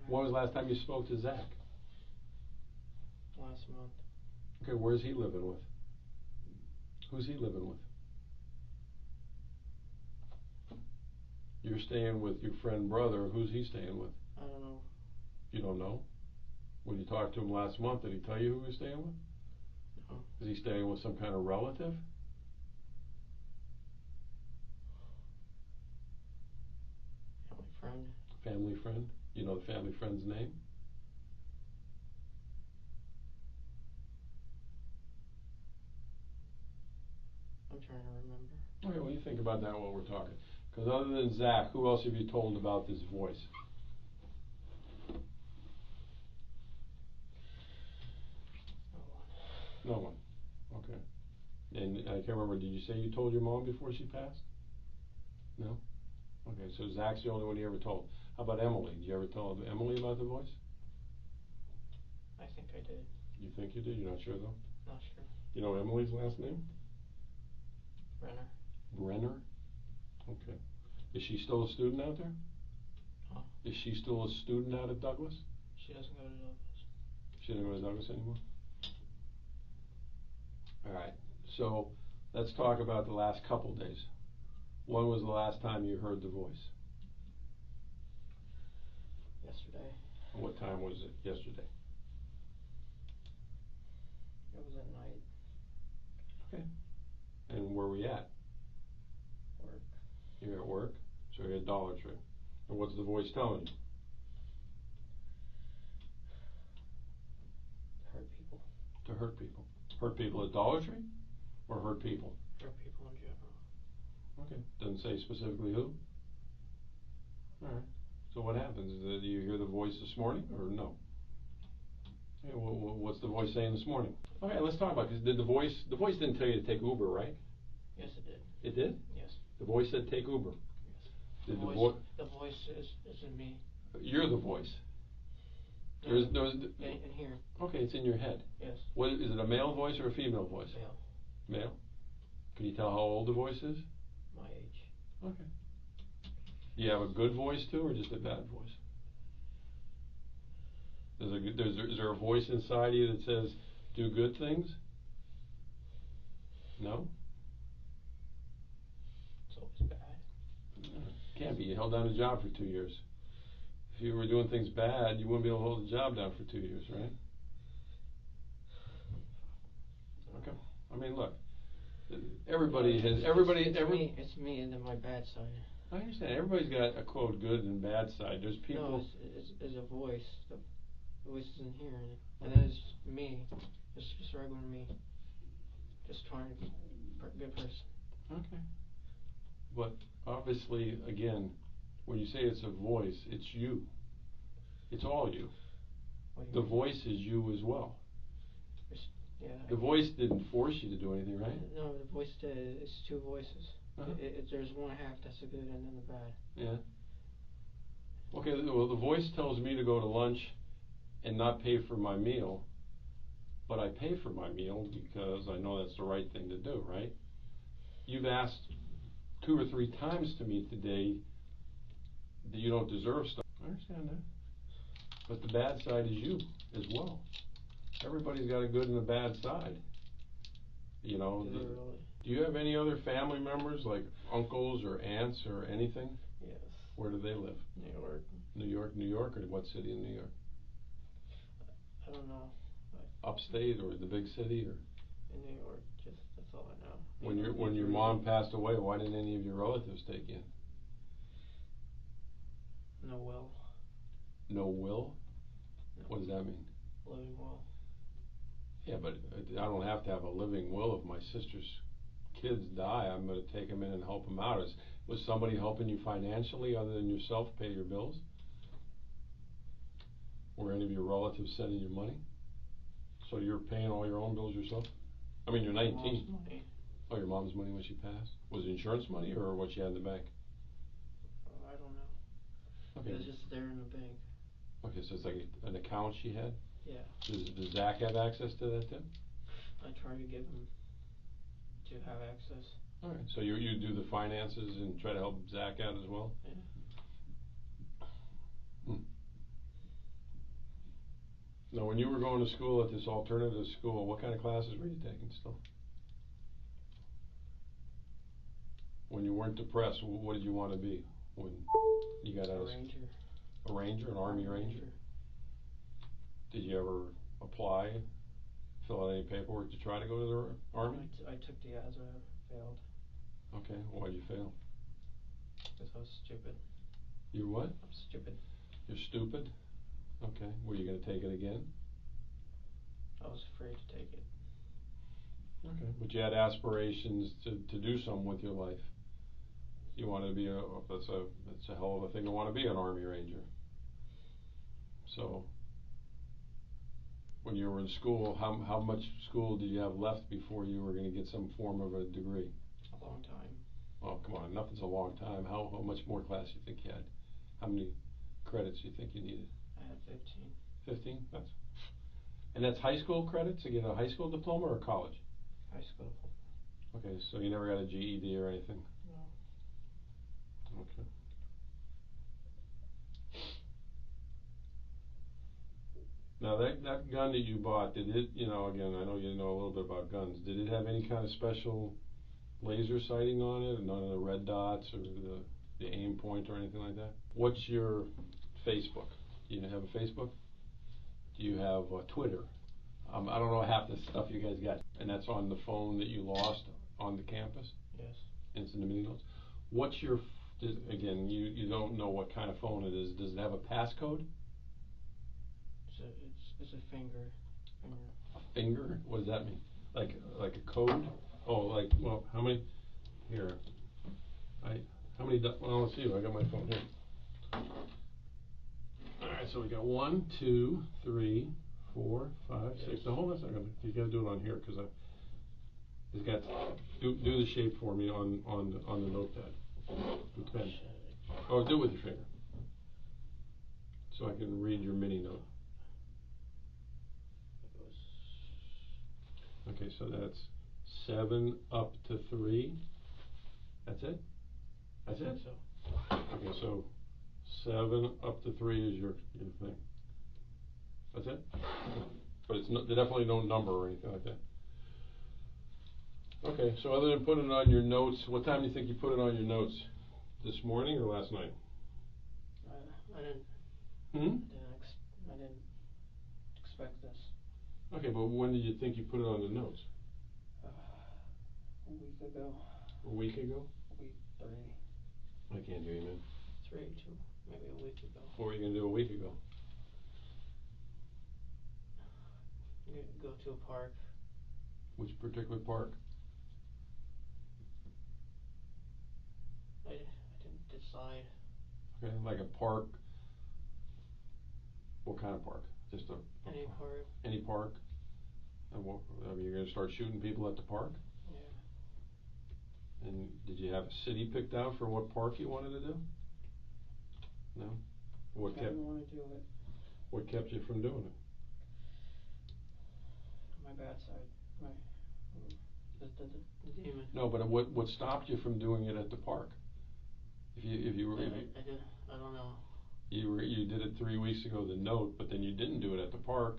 When was the last time you spoke to Zach? Last month. Okay, where's he living with? Who's he living with? You're staying with your friend brother. Who's he staying with? I don't know. You don't know? When you talked to him last month, did he tell you who he was staying with? No. Is he staying with some kind of relative? Family friend. Family friend? You know the family friend's name? I'm trying to remember. Okay, well you think about that while we're talking. Because other than Zach, who else have you told about this voice? No one. No one. Okay. And I can't remember, did you say you told your mom before she passed? No? Okay, so Zach's the only one you ever told. How about Emily? Did you ever tell Emily about the voice? I think I did. You think you did? You're not sure though? Not sure. You know Emily's last name? Renner. Brenner? Okay. Is she still a student out there? Huh? Is she still a student out at Douglas? She doesn't go to Douglas. She doesn't go to Douglas anymore? Alright, so let's talk about the last couple days. When was the last time you heard the voice? Yesterday. And what time was it yesterday? It was at night. Okay. And where were you at? Work. You're at work? So you're at Dollar Tree. And what's the voice telling you? Hurt people. To hurt people. Hurt people at Dollar Tree? Or hurt people? Hurt people in general. Okay. Doesn't say specifically who? Alright. So what happens? Do you hear the voice this morning or no? Okay, what's the voice saying this morning? Okay, let's talk about it. Did the voice didn't tell you to take Uber, right? Yes, it did. It did? Yes. The voice said take Uber. Yes. Did The voice is in me. You're the voice. No, in here. Okay, it's in your head. Yes. What is it, a male voice or a female voice? Male. Male? Can you tell how old the voice is? My age. Okay. Do you have a good voice too, or just a bad voice? Is there a voice inside you that says, do good things? No? It's always bad. Can't be. You held down a job for 2 years. If you were doing things bad, you wouldn't be able to hold the job down for 2 years, right? Okay. I mean, look. It's me and then my bad side. I understand. Everybody's got a quote good and bad side. There's people. No, it's a voice. The voice is in here, and then it's me, just regular me, just trying to be a good person. Okay. But obviously, again, when you say it's a voice, it's you. It's all you. The voice is you as well. Yeah. The voice didn't force you to do anything, right? No, the voice did. It's two voices. Uh-huh. There's one half that's the good and then the bad. Yeah. Okay, well, the voice tells me to go to lunch and not pay for my meal, but I pay for my meal because I know that's the right thing to do, right? You've asked 2 or 3 times to me today that you don't deserve stuff. I understand that. But the bad side is you as well. Everybody's got a good and a bad side. You know, Do they really? do you have any other family members, like uncles or aunts or anything? Yes. Where do they live? New York. New York, or what city in New York? I don't know. Upstate or the big city, or? In New York, just that's all I know. When your mom passed away, why didn't any of your relatives take you in? No will. No will? No. What does that mean? Living will. Yeah, but I don't have to have a living will. If my sister's kids die, I'm going to take them in and help them out. Was somebody helping you financially other than yourself pay your bills? Were any of your relatives sending you money? So you're paying all your own bills yourself? I mean, you're 19. Mom's money. Oh, your mom's money when she passed? Was it insurance money or what she had in the bank? I don't know. Okay. It was just there in the bank. Okay, so it's like an account she had? Yeah. Does Zach have access to that too? I try to get him to have access. Alright, so you do the finances and try to help Zach out as well? Yeah. Now, when you were going to school at this alternative school, what kind of classes were you taking still? When you weren't depressed, what did you want to be when you got out of school? Ranger. A ranger, an Army Ranger? Did you ever apply, fill out any paperwork to try to go to the Army? I took the ads, but I failed. Okay, why'd you fail? Because I was stupid. You what? I'm stupid. You're stupid? Okay, were you going to take it again? I was afraid to take it. Okay, but you had aspirations to do something with your life. You wanted to be that's a hell of a thing to want to be an Army Ranger. So, when you were in school, how much school did you have left before you were going to get some form of a degree? A long time. Oh, come on, nothing's a long time. How much more class do you think you had? How many credits do you think you needed? I had 15. 15? And that's high school credits to get a high school diploma or college? High school. Okay, so you never got a GED or anything? No. Okay. Now that gun that you bought, did it, again, I know you know a little bit about guns, did it have any kind of special laser sighting on it, and none of the red dots or the aim point or anything like that? What's your Facebook? Do you have a Facebook? Do you have Twitter? I don't know half the stuff you guys got. And that's on the phone that you lost on the campus? Yes. Instant mini notes. What's your, again, you don't know what kind of phone it is. Does it have a passcode? It's a finger. A finger? What does that mean? Like a code? Oh, well, how many? Here. Well, let's see. I got my phone here. Alright, so we got 1, 2, 3, 4, 5, 6. Now hold on a second. You gotta do it on here because I just got to do the shape for me on the notepad. With pen. Oh, do it with your finger. So I can read your mini note. Okay, so that's 7 up to 3. That's it? That's it? So. Okay, so 7 up to 3 is your thing. That's it? But it's definitely no number or anything like that. Okay, so other than putting it on your notes, what time do you think you put it on your notes? This morning or last night? I didn't. I didn't expect this. Okay, but when did you think you put it on the notes? A week ago. A week ago? Week 3. I can't hear you, man. 3, 2, maybe a week ago. What were you going to do a week ago? Go to a park. Which particular park? I didn't decide. Okay, like a park. What kind of park? Just Any park. Any park? And you're going to start shooting people at the park? Yeah. And did you have a city picked out for what park you wanted to do? No? I didn't want to do it. What kept you from doing it? My bad side. The demon. No, but what stopped you from doing it at the park? If you I don't know. You did it 3 weeks ago, the note, but then you didn't do it at the park.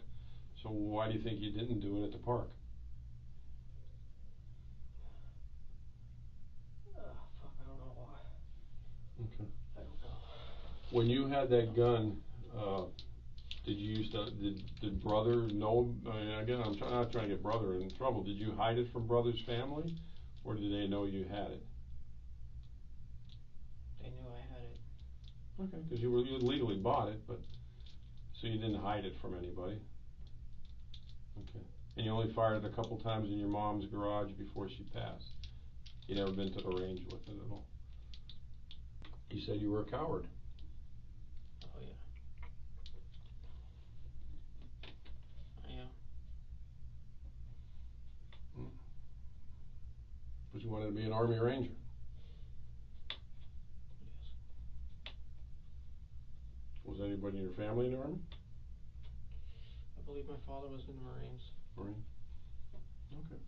So why do you think you didn't do it at the park? Fuck, I don't know why. Okay. I don't know. When you had that gun, did brother know? Again, not trying to get brother in trouble. Did you hide it from brother's family, or did they know you had it? They knew I had it. Okay, because you legally bought it, but so you didn't hide it from anybody. Okay, and you only fired it a couple times in your mom's garage before she passed. You never been to the range with it at all. You said you were a coward. Oh yeah. I am. But you wanted to be an Army Ranger. Yes. Was anybody in your family in the Army? I believe my father was in the Marines. Marine. Okay.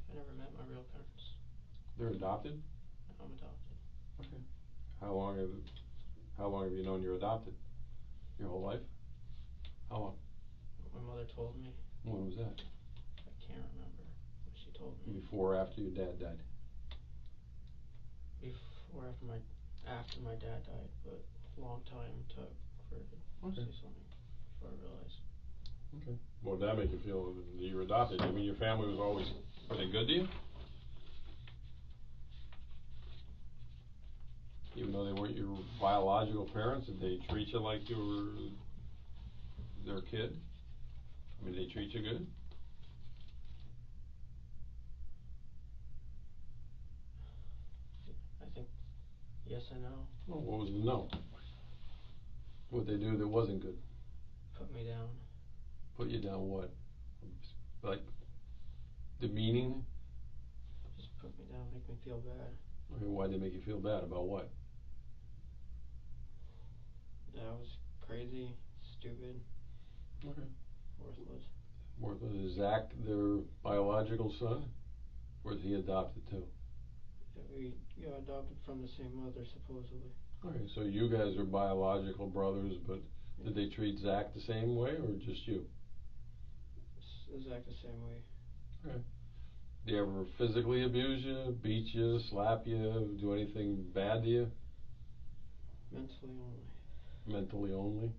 I never met my real parents. They're adopted? I'm adopted. Okay. How long have you known you're adopted? Your whole life? How long? My mother told me. When was that? I can't remember what she told me. Before or after your dad died? Before after my dad died, but a long time took for her to say something before I realized. Okay. What would that make you feel that you were adopted? I mean, your family was always, were they good to you? Even though they weren't your biological parents, did they treat you like you were their kid? I mean, did they treat you good? I think yes and no. Well, what was the no? What'd they do that wasn't good? Put me down. Put you down what? Like demeaning? Just put me down, make me feel bad. Okay, why'd they make you feel bad? About what? That I was crazy, stupid. Okay. Worthless. Worthless. Is Zach their biological son? Or is he adopted too? Yeah, we got adopted from the same mother, supposedly. Okay, so you guys are biological brothers, but did they treat Zach the same way or just you? Zach the same way. Okay. Did they ever physically abuse you, beat you, slap you, do anything bad to you? Mentally only. Mentally only?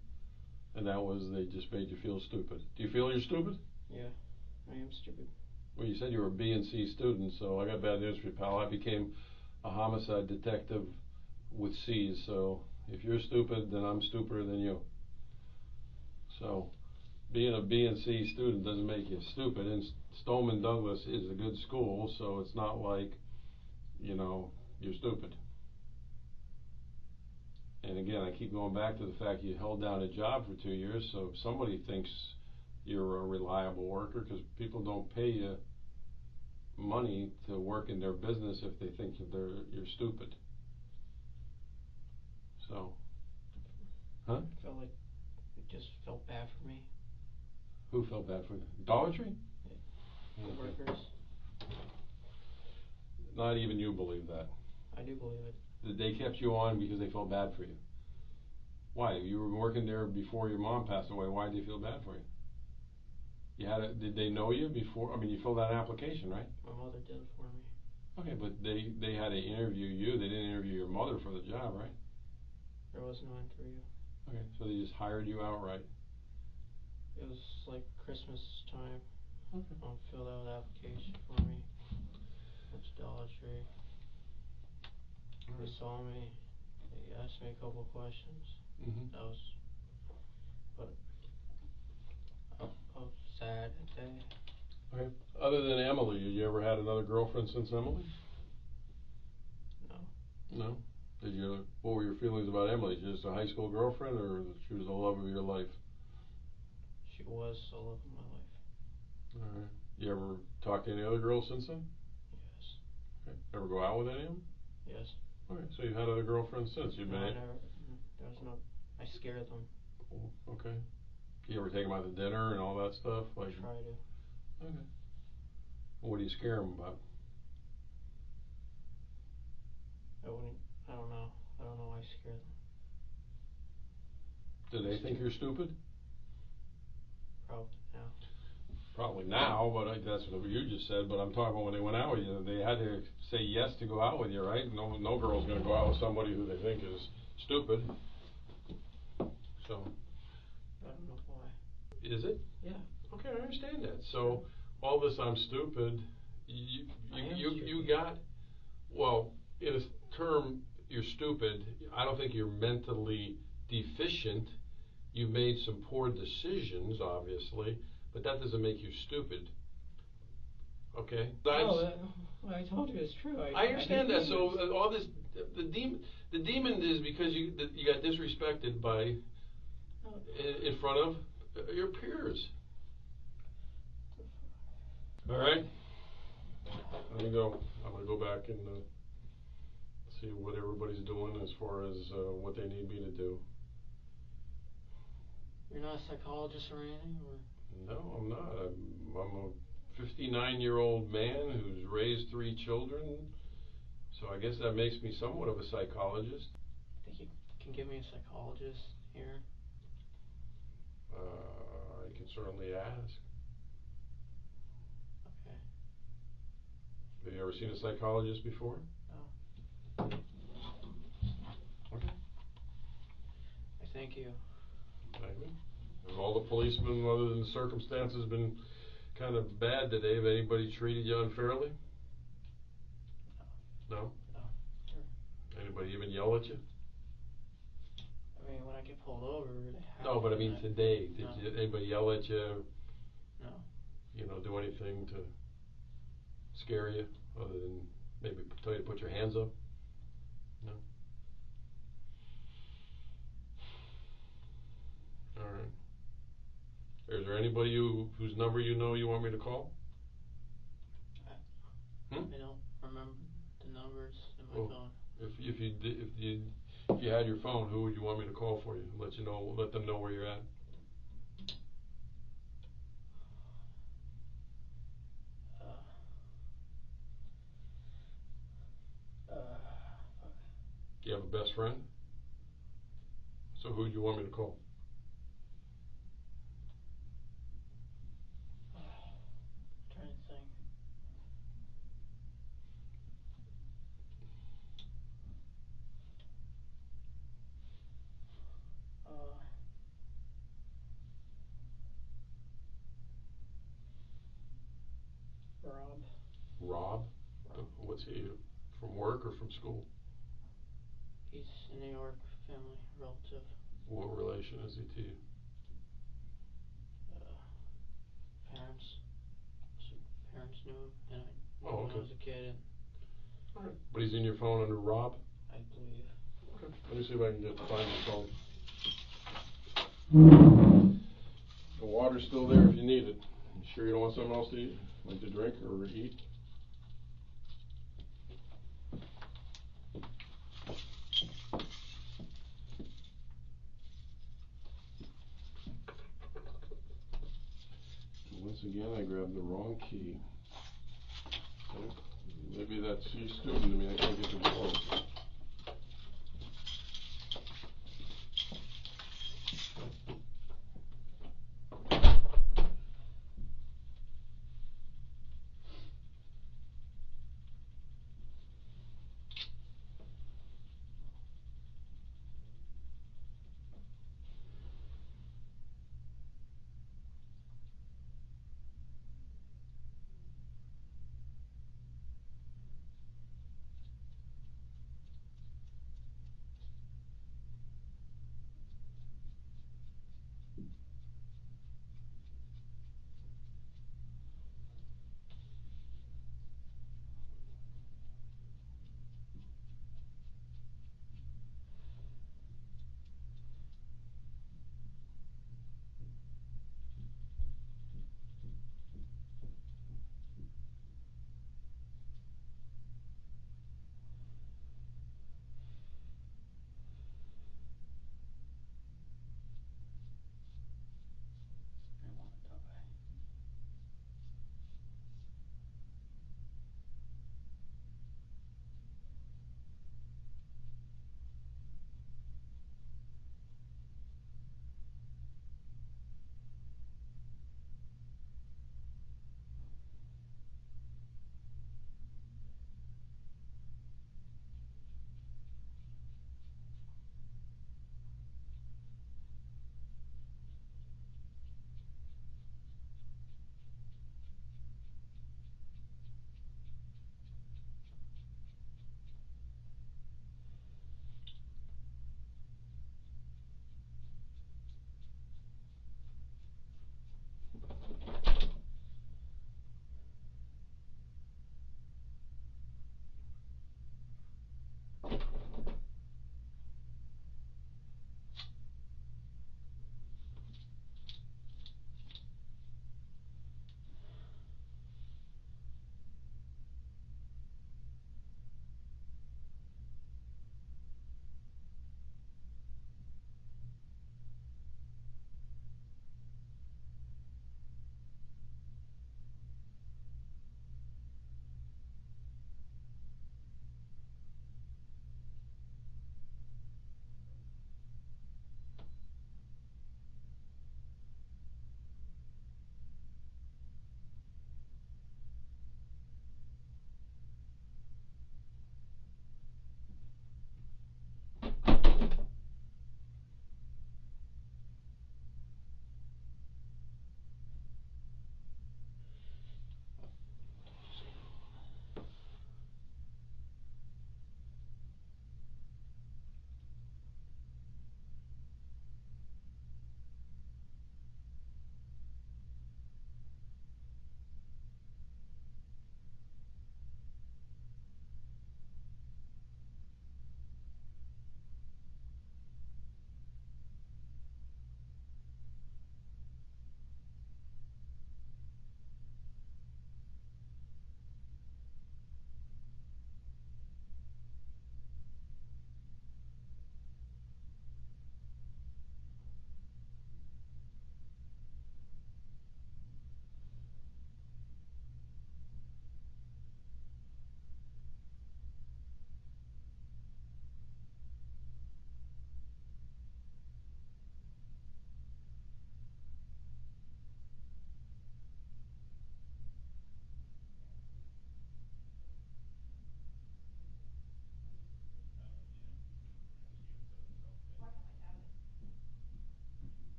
And that was, they just made you feel stupid. Do you feel you're stupid? Yeah, I am stupid. Well, you said you were a B and C student, so I got bad news for you, pal. I became a homicide detective with C's, so if you're stupid, then I'm stupider than you. So, being a B and C student doesn't make you stupid, and Stoneman Douglas is a good school, so it's not like, you're stupid. And again, I keep going back to the fact you held down a job for 2 years, so if somebody thinks you're a reliable worker, because people don't pay you money to work in their business if they think you're stupid. So, huh? I felt like it just felt bad for me. Who felt bad for you? Dollar Tree? Yeah. The workers. Not even you believe that. I do believe it. That they kept you on because they felt bad for you. Why? You were working there before your mom passed away. Why did they feel bad for you? Did they know you before? I mean, you filled out an application, right? My mother did it for me. Okay, but they had to interview you. They didn't interview your mother for the job, right? There was no interview. Okay, so they just hired you outright. It was like Christmas time. Okay. Filled out an application for me. Went to Dollar Tree. They saw me. They asked me a couple of questions. Mm-hmm. That was, but I was sad that day. Okay. Other than Emily, you ever had another girlfriend since Emily? No. No? What were your feelings about Emily? Just a high school girlfriend, or she was the love of your life? She was the love of my life. Alright. You ever talked to any other girls since then? Yes. Okay. Ever go out with any of them? Yes. Okay, so you've had other girlfriends since. No, I never. There was no. I scared them. Oh, okay. You ever take them out to dinner and all that stuff? Try to. Okay. What do you scare them about? I don't know. I don't know why I scared them. Do they think you're stupid? Probably now. Probably now, but that's what you just said, but I'm talking about when they went out with you, they had to say yes to go out with you, right? No girl's gonna go out with somebody who they think is stupid. So. I don't know why. Is it? Yeah. Okay, I understand that. So, all this I'm stupid, you got, well, in a term, you're stupid. I don't think you're mentally deficient. You made some poor decisions, obviously, but that doesn't make you stupid. Okay? No, what I told you is true. I understand that. So all this, the demon is because you got disrespected by in front of your peers. All right. Let me go. I'm gonna go back and see what everybody's doing as far as what they need me to do. You're not a psychologist or anything, or? No, I'm not. I'm a 59-year-old man who's raised 3 children, so I guess that makes me somewhat of a psychologist. Think you can give me a psychologist here? I can certainly ask. Okay. Have you ever seen a psychologist before? No. Okay. I thank you. Thank you. Have all the policemen, other than the circumstances, been kind of bad today? Have anybody treated you unfairly? No? No. Sure. Anybody even yell at you? I mean, when I get pulled over, they have. No, but I mean today. Did No. anybody yell at you? No. You know, do anything to scare you, other than maybe tell you to put your hands up? No? All right. Is there anybody whose number you know you want me to call? I don't remember the numbers in my phone. If you had your phone, who would you want me to call for you? Let them know where you're at. Do you have a best friend? So who do you want me to call? I'm trying to think. Rob. Rob? What's he, from work or from school? He's a New York family relative. What relation is he to you? Parents. So parents knew him, and I Oh, when okay. I was a kid, and All right. But he's in your phone under Rob? I believe. Okay. Let me see if I can find your phone. The water's still there if you need it. You sure you don't want something else to eat? Like to drink or eat? Once again, I grabbed the wrong key. Okay. Maybe that's she's stupid to me. I can't get the door.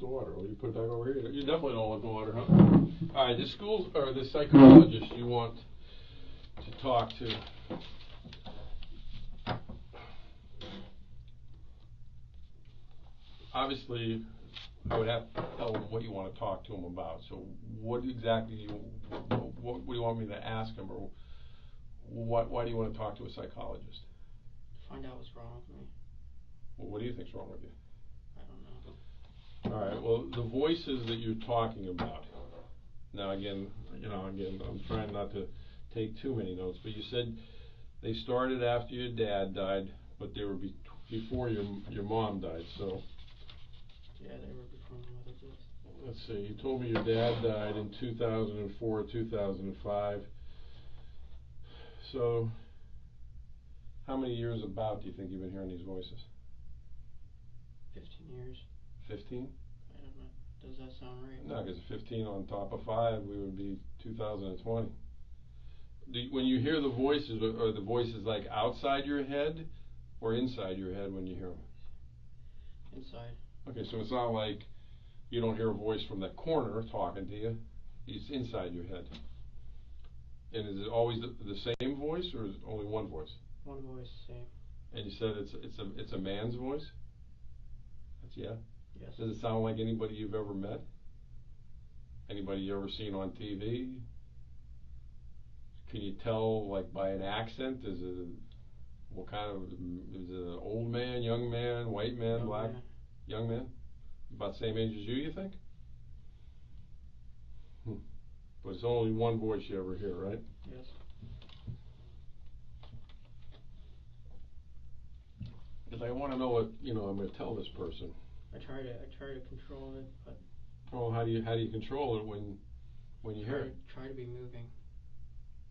the water? Well, you put it back over here. You definitely don't want the water, huh? All right, the school or the psychologist you want to talk to. Obviously, I would have to tell him what you want to talk to him about. So, what exactly what do you want me to ask him, or why do you want to talk to a psychologist? Find out what's wrong with me. Well, what do you think's wrong with you? I don't know. All right. Well, the voices that you're talking about. Now, again, I'm trying not to take too many notes, but you said they started after your dad died, but they were before your mom died. So. Yeah, they were before my mother did. Let's see. You told me your dad died in 2004, 2005. So, how many years about do you think you've been hearing these voices? 15 years. 15? I don't know. Does that sound right? No, because 15 on top of 5, we would be 2020. When you hear the voices, are the voices like outside your head or inside your head when you hear them? Inside. Okay, so it's not like you don't hear a voice from that corner talking to you. It's inside your head. And is it always the same voice, or is it only one voice? One voice, same. And you said it's a man's voice? That's yeah. Yes. Does it sound like anybody you've ever met? Anybody you ever seen on TV? Can you tell, like, by an accent? Is it what kind of? Is it an old man, young man, white man, Young black? man. Young man? About the same age as you think? But it's only one voice you ever hear, right? Yes. Because I want to know what I'm going to tell this person. I try to control it, but. Oh, how do you control it when you hear it? Try to be moving.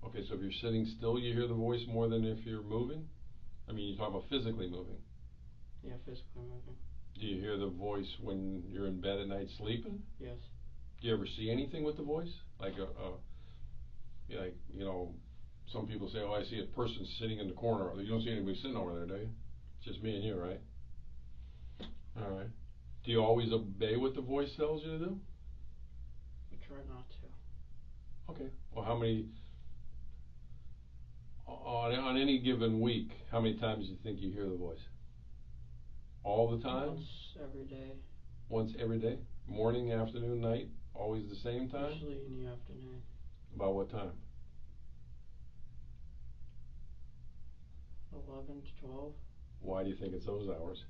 Okay, so if you're sitting still, you hear the voice more than if you're moving? I mean, you talk about physically moving. Yeah, physically moving. Do you hear the voice when you're in bed at night sleeping? Yes. Do you ever see anything with the voice? Like some people say, oh, I see a person sitting in the corner. You don't see anybody sitting over there, do you? It's just me and you, right? All right. Do you always obey what the voice tells you to do? I try not to. Okay. Well, how many, on any given week, how many times do you think you hear the voice? All the time? Once every day. Once every day? Morning, afternoon, night? Always the same time? Usually in the afternoon. About what time? 11 to 12. Why do you think it's those hours?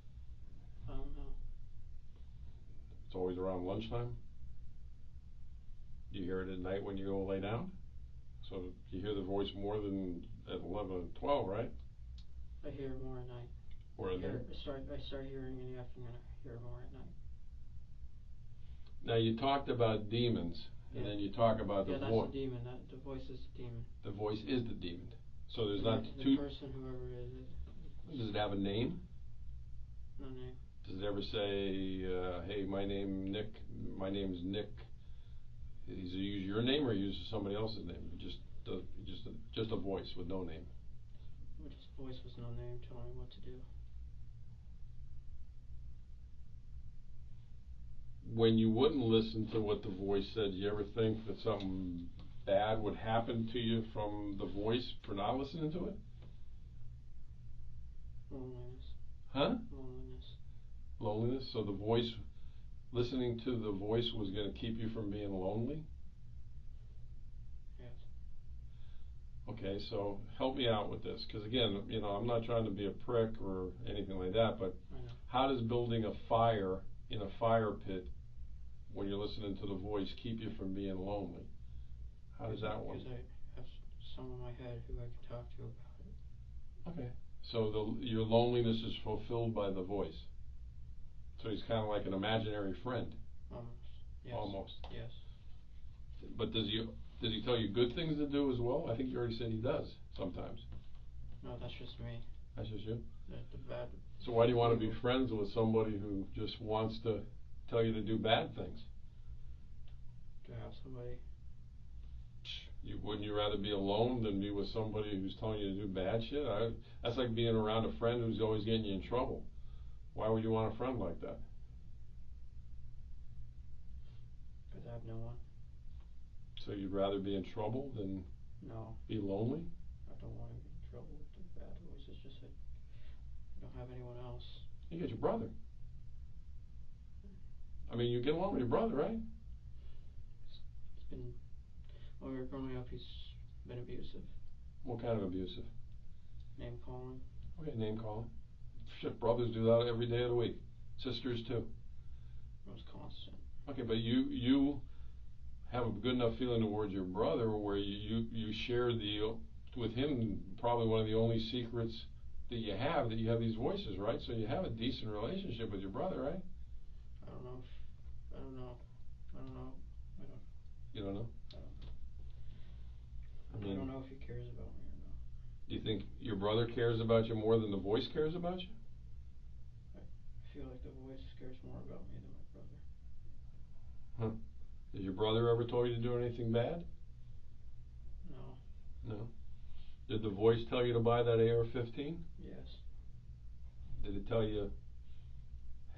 I don't know. It's always around lunchtime? Do you hear it at night when you go lay down? So you hear the voice more than at 11 and 12, right? I hear it more at night. Or at night? I start hearing in the afternoon. I hear it more at night. Now you talked about demons, and then you talk about the voice. Yeah, that's the demon. The voice is the demon. The voice is the demon. So there's not the two. The person, whoever it is. Does it have a name? No name. Does it ever say, "Hey, my name's Nick. Does it use your name or use somebody else's name? Just a voice with no name. Just a voice with no name telling me what to do. When you wouldn't listen to what the voice said, do you ever think that something bad would happen to you from the voice for not listening to it? Loneliness. Huh? Loneliness. Loneliness? So the voice, listening to the voice was going to keep you from being lonely? Yes. Okay, so help me out with this, because again, I'm not trying to be a prick or anything like that, but how does building a fire in a fire pit when you're listening to the voice keep you from being lonely? How does that work? Because I have someone in my head who I can talk to about it. Okay. So your loneliness is fulfilled by the voice. So he's kind of like an imaginary friend. Almost. Yes. Almost. Yes. But does he tell you good things to do as well? I think you already said he does sometimes. No, that's just me. That's just you? The bad. So why do you want to be friends with somebody who just wants to tell you to do bad things? To have somebody. Wouldn't you rather be alone than be with somebody who's telling you to do bad shit? That's like being around a friend who's always getting you in trouble. Why would you want a friend like that? I have no one. So you'd rather be in trouble than No, be lonely? I don't want to get in trouble with the bad boys. It's just that I don't have anyone else. You got your brother. I mean, you get along with your brother, right? It's been, while we were growing up, he's been abusive. What kind of abusive? Name calling. Okay, name calling. Shit, brothers do that every day of the week. Sisters too. It was constant. Okay, but you have a good enough feeling towards your brother where you share with him probably one of the only secrets that you have these voices, right? So you have a decent relationship with your brother, right? I don't know. You don't know? I mean, I don't know if he cares about me or not. do you think your brother cares about you more than the voice cares about you? I feel like the voice cares more about me than my brother. Huh. Has your brother ever told you to do anything bad? No. No. Did the voice tell you to buy that AR-15? Yes. Did it tell you,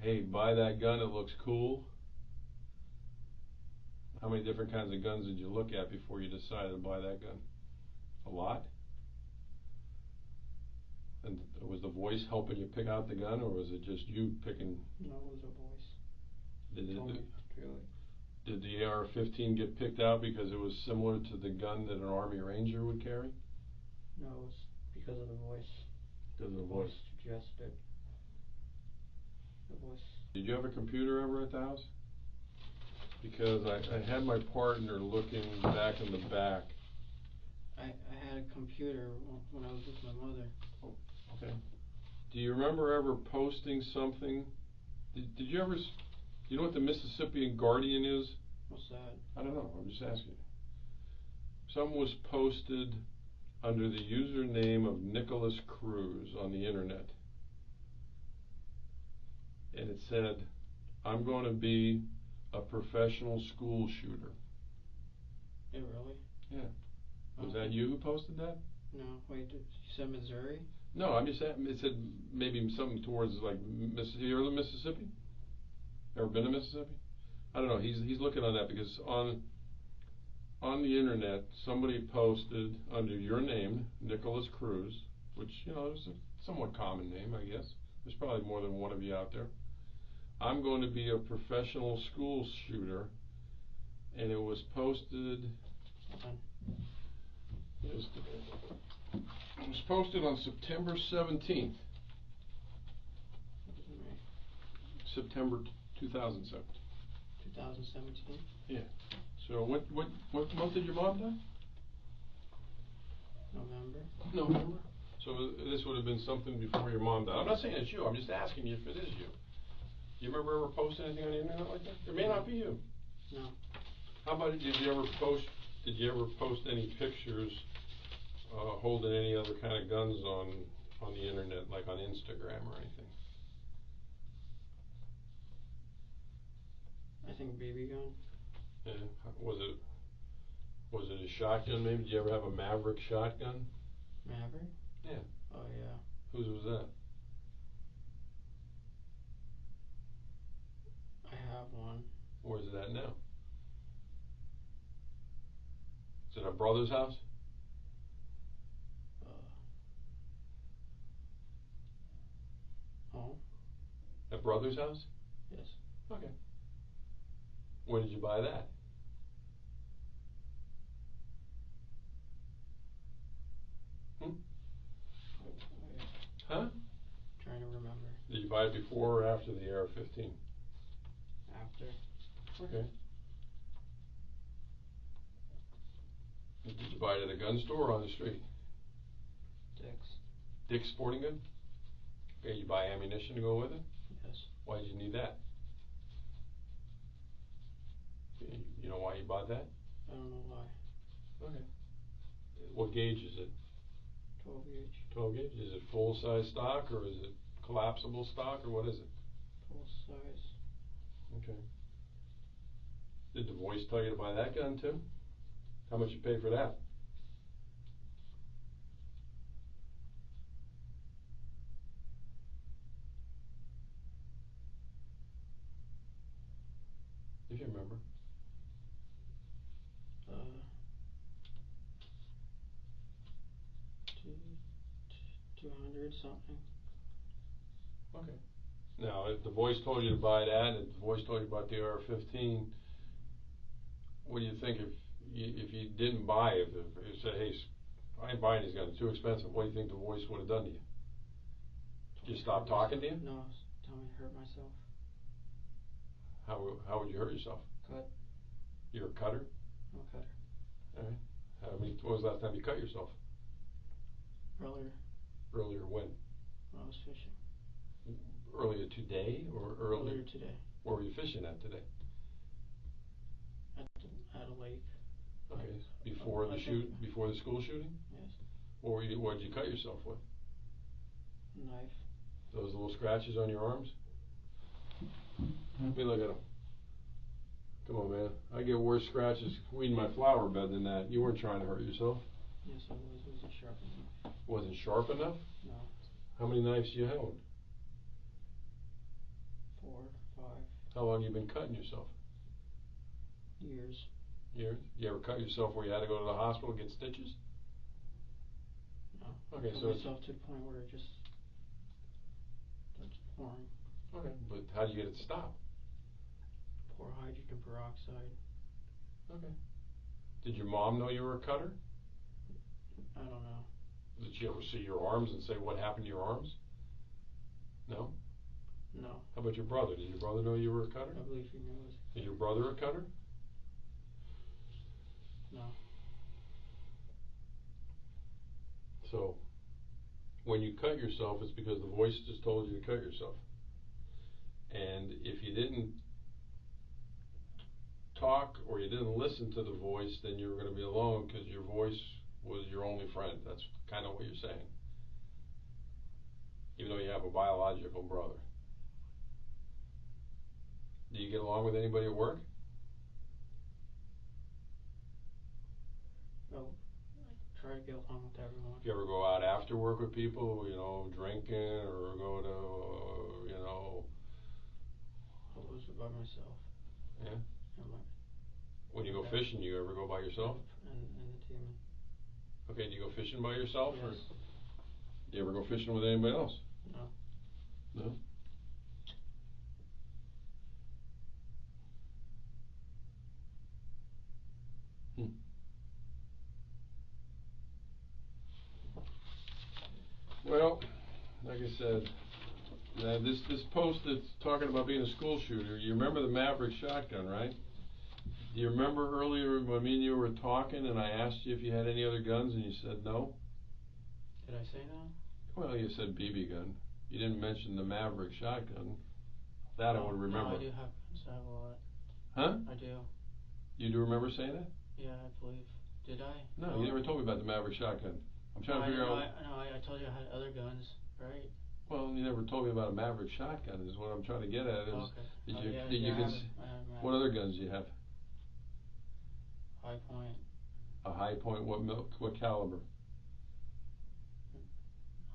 hey, buy that gun, it looks cool? How many different kinds of guns did you look at before you decided to buy that gun? A lot? And was the voice helping you pick out the gun, or was it just you picking? No, it was a voice. Did the AR-15 get picked out because it was similar to the gun that an Army Ranger would carry? No, it was because of the voice. Because of The voice suggested. The voice. Did you have a computer ever at the house? Because I had my partner looking back in the back. I had a computer when I was with my mother. Oh, okay. Do you remember ever posting something? Did you ever? You know what the Mississippian Guardian is? What's that? I don't know. I'm just asking. Something was posted under the username of Nicholas Cruz on the internet. And it said, I'm going to be a professional school shooter. Yeah, really? Yeah. Was that you who posted that? No, wait, you said Missouri? No, I'm just saying, it said maybe something towards like Mississippi. You ever lived in Mississippi? Ever been to Mississippi? I don't know. He's looking on that because on the internet somebody posted under your name, Nicholas Cruz, which is a somewhat common name, I guess. There's probably more than one of you out there. I'm going to be a professional school shooter, and it was posted. It was posted on September 17th. September 2007. 2017? Yeah. So what month did your mom die? November. So this would have been something before your mom died. I'm not saying it's you. I'm just asking you if it is you. Do you remember ever posting anything on the internet like that? It may not be you. No. How about did you ever post any pictures holding any other kind of guns on the internet, like on Instagram or anything? I think BB gun. Yeah. Was it a shotgun maybe? Did you ever have a Maverick shotgun? Maverick? Yeah. Oh yeah. Whose was that? I have one. Where's it at now? Is it at brother's house? Home? At brother's house? Yes. Okay. When did you buy that? Huh? Trying to remember. Did you buy it before or after the AR-15? After. Okay. Did you buy it at a gun store or on the street? Dick's Sporting Good? Okay, you buy ammunition to go with it? Yes. Why did you need that? You know why you bought that? I don't know why. Okay. What gauge is it? 12 gauge. 12 gauge? Is it full size stock or is it collapsible stock or what is it? Full size. Okay. Did the voice tell you to buy that gun too? How much you pay for that? If you remember. 200 something. Okay. Now, if the voice told you to buy that, and if the voice told you about the AR-15, what do you think if you didn't buy it? If you said, hey, I ain't buying these guns, it's too expensive, what do you think the voice would have done to you? Just stop talking to you? No, tell me to hurt myself. How would you hurt yourself? Cut. You're a cutter? I'm a cutter. Alright. When was the last time you cut yourself? Earlier. Earlier when? When I was fishing. Earlier today or earlier? Earlier today. Where were you fishing at today? At a lake. Okay. Before the school shooting? Yes. What did you cut yourself with? Knife. Those little scratches on your arms? Let me look at them. Come on, man. I get worse scratches weeding my flower bed than that. You weren't trying to hurt yourself. Yes, I was. It wasn't sharp enough. Wasn't sharp enough? No. How many knives do you own? 4, 5. How long you been cutting yourself? Years. Years? You ever cut yourself where you had to go to the hospital and get stitches? No. Okay, I so myself to the point where it just starts pouring. Okay, but how do you get it to stop? Pour hydrogen peroxide. Okay. Did your mom know you were a cutter? I don't know. Did she ever see your arms and say what happened to your arms? No? No. How about your brother? Did your brother know you were a cutter? I believe he knows. Is your brother a cutter? No. So, when you cut yourself, it's because the voice just told you to cut yourself. And if you didn't talk or you didn't listen to the voice, then you were going to be alone because your voice was your only friend. That's kind of what you're saying. Even though you have a biological brother. Do you get along with anybody at work? No. I try to get along with everyone. Do you ever go out after work with people, drinking or go to, I was by myself. Yeah? And When you go fishing, you ever go by yourself? And the team. Okay, do you go fishing by yourself? Yes. Or do you ever go fishing with anybody else? No. No? Well, like I said, this post that's talking about being a school shooter, you remember the Maverick shotgun, right? Do you remember earlier when me and you were talking and I asked you if you had any other guns and you said no? Did I say no? Well, you said BB gun. You didn't mention the Maverick shotgun. That I would remember. No, I do have guns. I have a lot. Huh? I do. You do remember saying that? Yeah, I believe. Did I? No, you never told me about the Maverick shotgun. I'm trying to figure out. I told you I had other guns, right? Well, you never told me about a Maverick shotgun. Is what I'm trying to get at. Okay. What other guns do you have? High point. A high point. What caliber?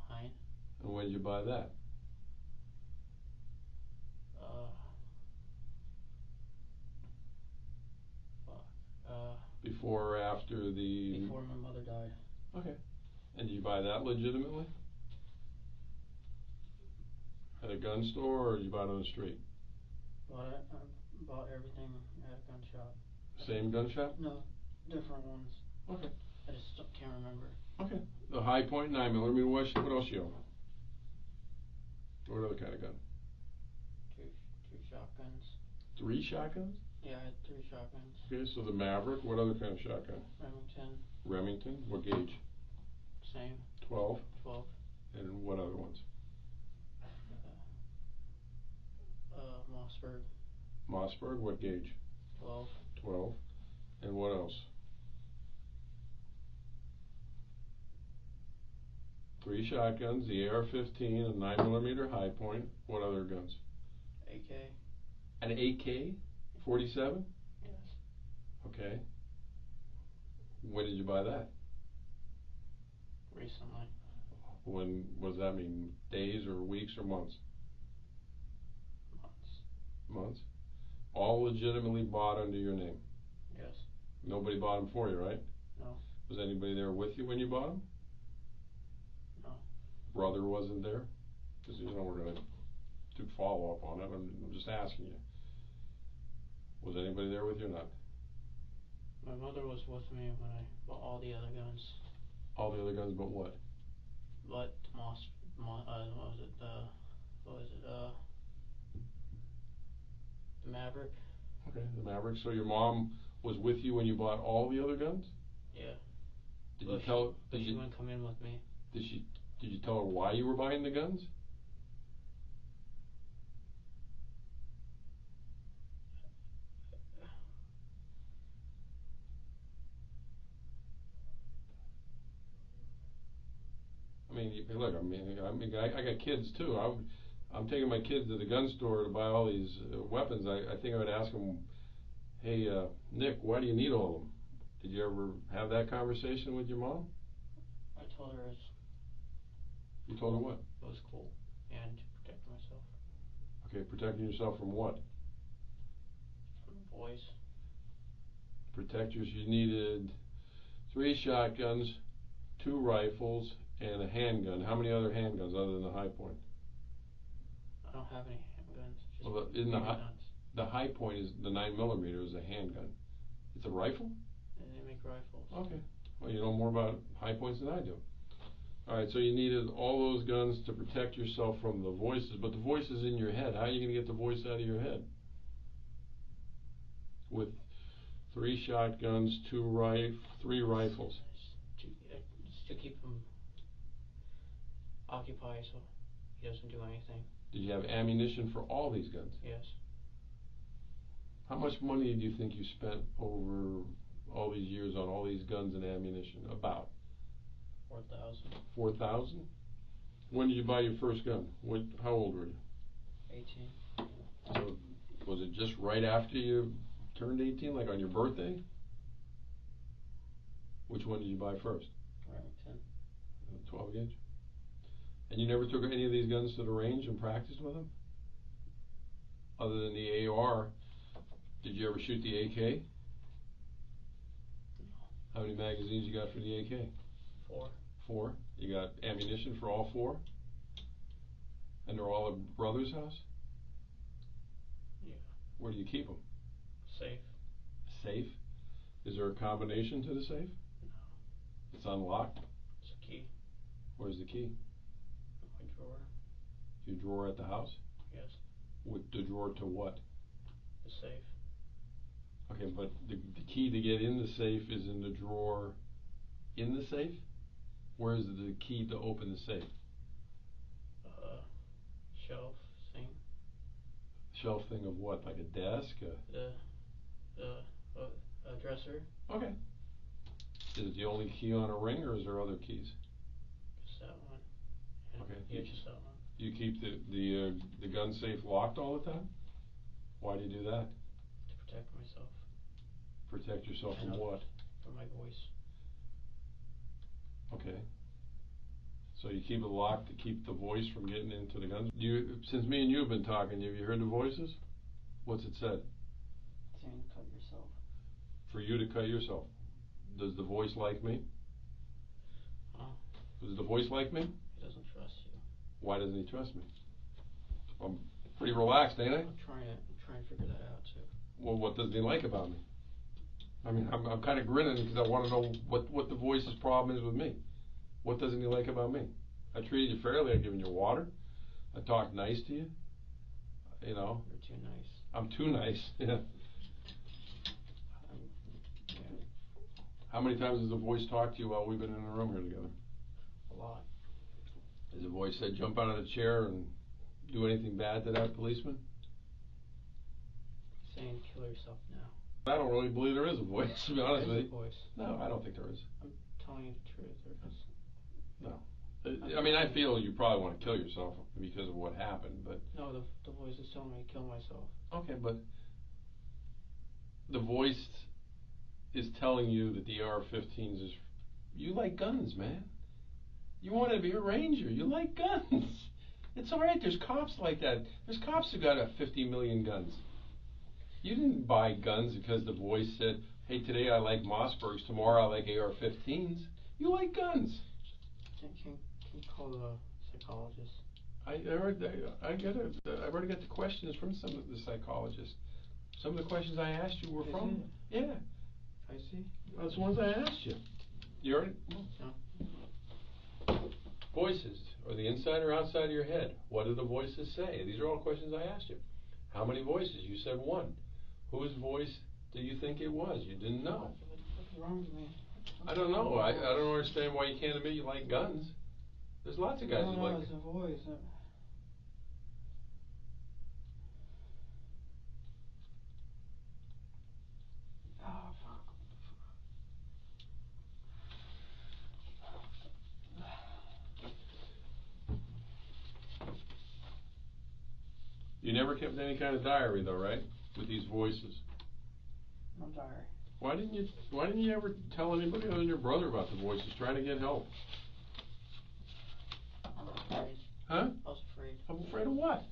9. And when did you buy that? Before or after the? Before my mother died. Okay. And did you buy that legitimately? At a gun store, or did you buy it on the street? I bought everything at a gun shop. Same gun shop? No, different ones. Okay. I just can't remember. Okay. The high point 9mm. What else you own? What other kind of gun? Two shotguns. 3 shotguns? Yeah, I had 3 shotguns. Okay, so the Maverick. What other kind of shotgun? Remington. Remington. What gauge? Same. 12. 12. And what other ones? Mossberg. Mossberg. What gauge? 12. 12. And what else? 3 shotguns, the AR-15, a 9mm high point. What other guns? AK. An AK-47? Yes. Okay. When did you buy that? Recently. What does that mean? Days or weeks or months? Months. All legitimately bought under your name? Yes. Nobody bought them for you, right? No. Was anybody there with you when you bought them? No. brother wasn't there? Because, we're going to do follow-up on it. I'm just asking you. Was anybody there with you or not? My mother was with me when I bought all the other guns. All the other guns but what? But the Maverick. Okay, the Maverick. So your mom was with you when you bought all the other guns? Yeah. Did you tell? But she wouldn't come in with me. Did you tell her why you were buying the guns? Look, I got kids too. I'm taking my kids to the gun store to buy all these weapons. I think I would ask them, hey, Nick, why do you need all of them? Did you ever have that conversation with your mom? I told her You told her what? it was cool and to protect myself. Okay, protecting yourself from what? From the boys. Protect yourself. You needed 3 shotguns, 2 rifles, and a handgun. How many other handguns other than the High Point? I don't have any handguns. Just Well, isn't guns. the High Point is the 9mm is a handgun. It's a rifle? And they make rifles. Okay. Well, you know more about High Points than I do. Alright, so you needed all those guns to protect yourself from the voices, but the voice is in your head. How are you going to get the voice out of your head? With 3 shotguns, 3 rifles. Just to keep him occupied so he doesn't do anything. Did you have ammunition for all these guns? Yes. How much money do you think you spent over all these years on all these guns and ammunition? About? 4,000. 4,000? When did you buy your first gun? How old were you? 18. So, was it just right after you turned 18, like on your birthday? Which one did you buy first? Remington. 12 gauge? And you never took any of these guns to the range and practiced with them? Other than the AR, did you ever shoot the AK? No. How many magazines you got for the AK? 4. 4? You got ammunition for all 4? And they're all at brother's house? Yeah. Where do you keep them? Safe. Safe? Is there a combination to the safe? No. It's unlocked? It's a key. Where's the key? My drawer. Your drawer at the house? Yes. With the drawer to what? The safe. Okay, but the key to get in the safe is in the drawer in the safe? Where is the key to open the safe? Shelf thing. Shelf thing of what? Like a desk? A dresser. Okay. Is it the only key on a ring, or is there other keys? Just that one. And Okay. Yeah, just that one. You keep the gun safe locked all the time? Why do you do that? To protect myself. Protect yourself from And what? from my voice. Okay. So you keep it locked to keep the voice from getting into the guns? Since me and you have been talking, have you heard the voices? What's it said? Saying cut yourself. For you to cut yourself. Does the voice like me? Huh? Does the voice like me? He doesn't trust you. Why doesn't he trust me? I'm pretty relaxed, ain't I? I'm trying to figure that out too. Well, what doesn't he like about me? I mean, I'm kind of grinning because I want to know what the voice's problem is with me. What doesn't he like about me? I treated you fairly. I've given you water. I talked nice to you. You know. You're too nice. I'm too nice. Yeah. Yeah. How many times has the voice talked to you while we've been in the room here together? A lot. Has the voice said jump out of the chair and do anything bad to that policeman? Saying kill yourself now. I don't really believe there is a voice, to be honest with There's you. a voice. No, I don't think there is. I'm telling you the truth. There is. No. I mean, I feel you probably want to kill yourself because of what happened, but... No, the voice is telling me to kill myself. Okay, but the voice is telling you that the AR-15s is... You like guns, man. You want to be a ranger. You like guns. It's all right. There's cops like that. There's cops who got 50 million guns. You didn't buy guns because the voice said, hey, today I like Mossbergs, tomorrow I like AR-15s. You like guns. Can you call the psychologist. I've already got the questions from some of the psychologists. Some of the questions I asked you were Is from. it? Yeah. I see. That's the ones I asked you. You already? No. Voices, or the inside or outside of your head. What do the voices say? These are all questions I asked you. How many voices? You said one. Whose voice do you think it was? You didn't know. What's wrong with me? I don't know. I don't understand why you can't admit you like guns. There's lots of guys who like. It's a voice. Oh, fuck. You never kept any kind of diary though, right? With these voices. No diary. Why didn't you ever tell anybody other than your brother about the voices, trying to get help? I was afraid. Huh? I was afraid. I'm afraid of what?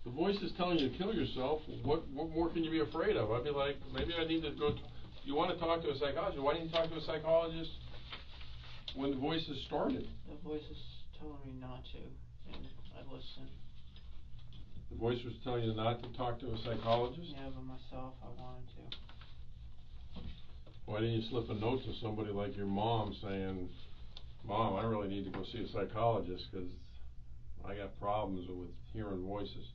The voice is telling you to kill yourself. What more can you be afraid of? I'd be like, maybe I need to go. You want to talk to a psychologist? Why didn't you talk to a psychologist when the voices started? The voice is telling me not to, and I listened. The voice was telling you not to talk to a psychologist? Yeah, but myself, I wanted to. Why didn't you slip a note to somebody like your mom saying, Mom, I really need to go see a psychologist because I got problems with hearing voices?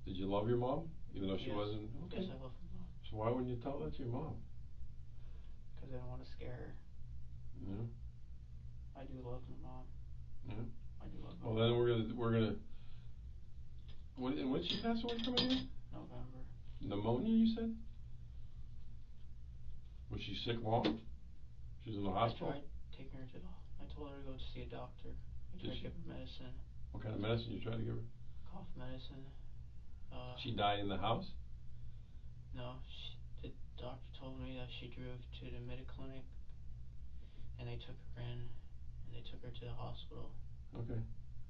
Did you love your mom, even though she Yes. wasn't? Okay. Yes, I love my mom. So why wouldn't you tell that to your mom? Because I don't want to scare her. Yeah. I do love my mom. Yeah. I do love my Well, mom. then we're gonna. When did she pass away from again? November. Pneumonia, you said? Was she sick long? She was in the hospital? I tried taking her to the. I told her to go to see a doctor. I tried to give her medicine. What kind of medicine you tried to give her? Cough medicine. She died in the house? No, the doctor told me that she drove to the Medi-Clinic, and they took her in, and they took her to the hospital. Okay.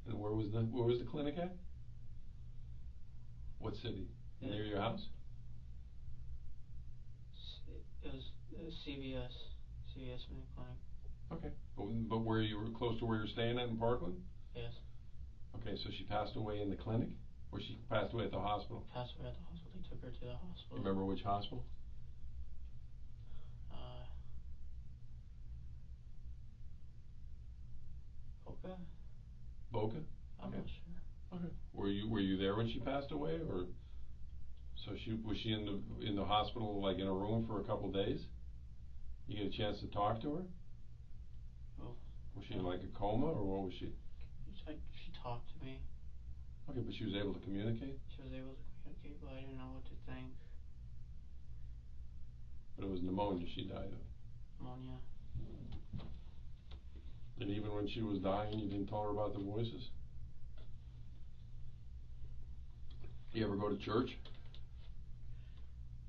And where was the clinic at? What city? Near your house? It was CVS Medi-Clinic. Okay. But where you were close to where you're staying at in Parkland? Yes. Okay, so she passed away in the clinic? Or she passed away at the hospital? Passed away at the hospital. They took her to the hospital. You remember which hospital? Boca? Boca? I'm Okay. not sure. Okay. Were you there when she passed away, or so was she in the hospital, like in a room for a couple days? You get a chance to talk to her? Oh. Was she in like a coma, or what was she? She talked to me. Okay, but she was able to communicate? She was able to communicate, but I didn't know what to think. But it was pneumonia she died of. Pneumonia. And even when she was dying, you didn't tell her about the voices? You ever go to church?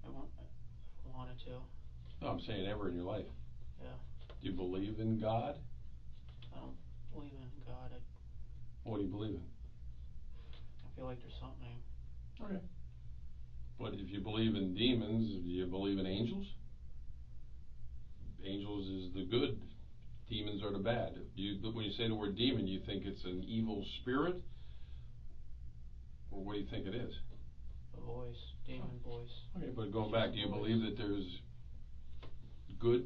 I wanted to. No, I'm saying ever in your life. Yeah. Do you believe in God? I don't believe in God. What do you believe in? I feel like there's something. Okay. But if you believe in demons, do you believe in angels? Angels is the good. Demons are the bad. When you say the word demon, you think it's an evil spirit? Or what do you think it is? A voice. Demon voice. Okay, but going back, do you believe that there's good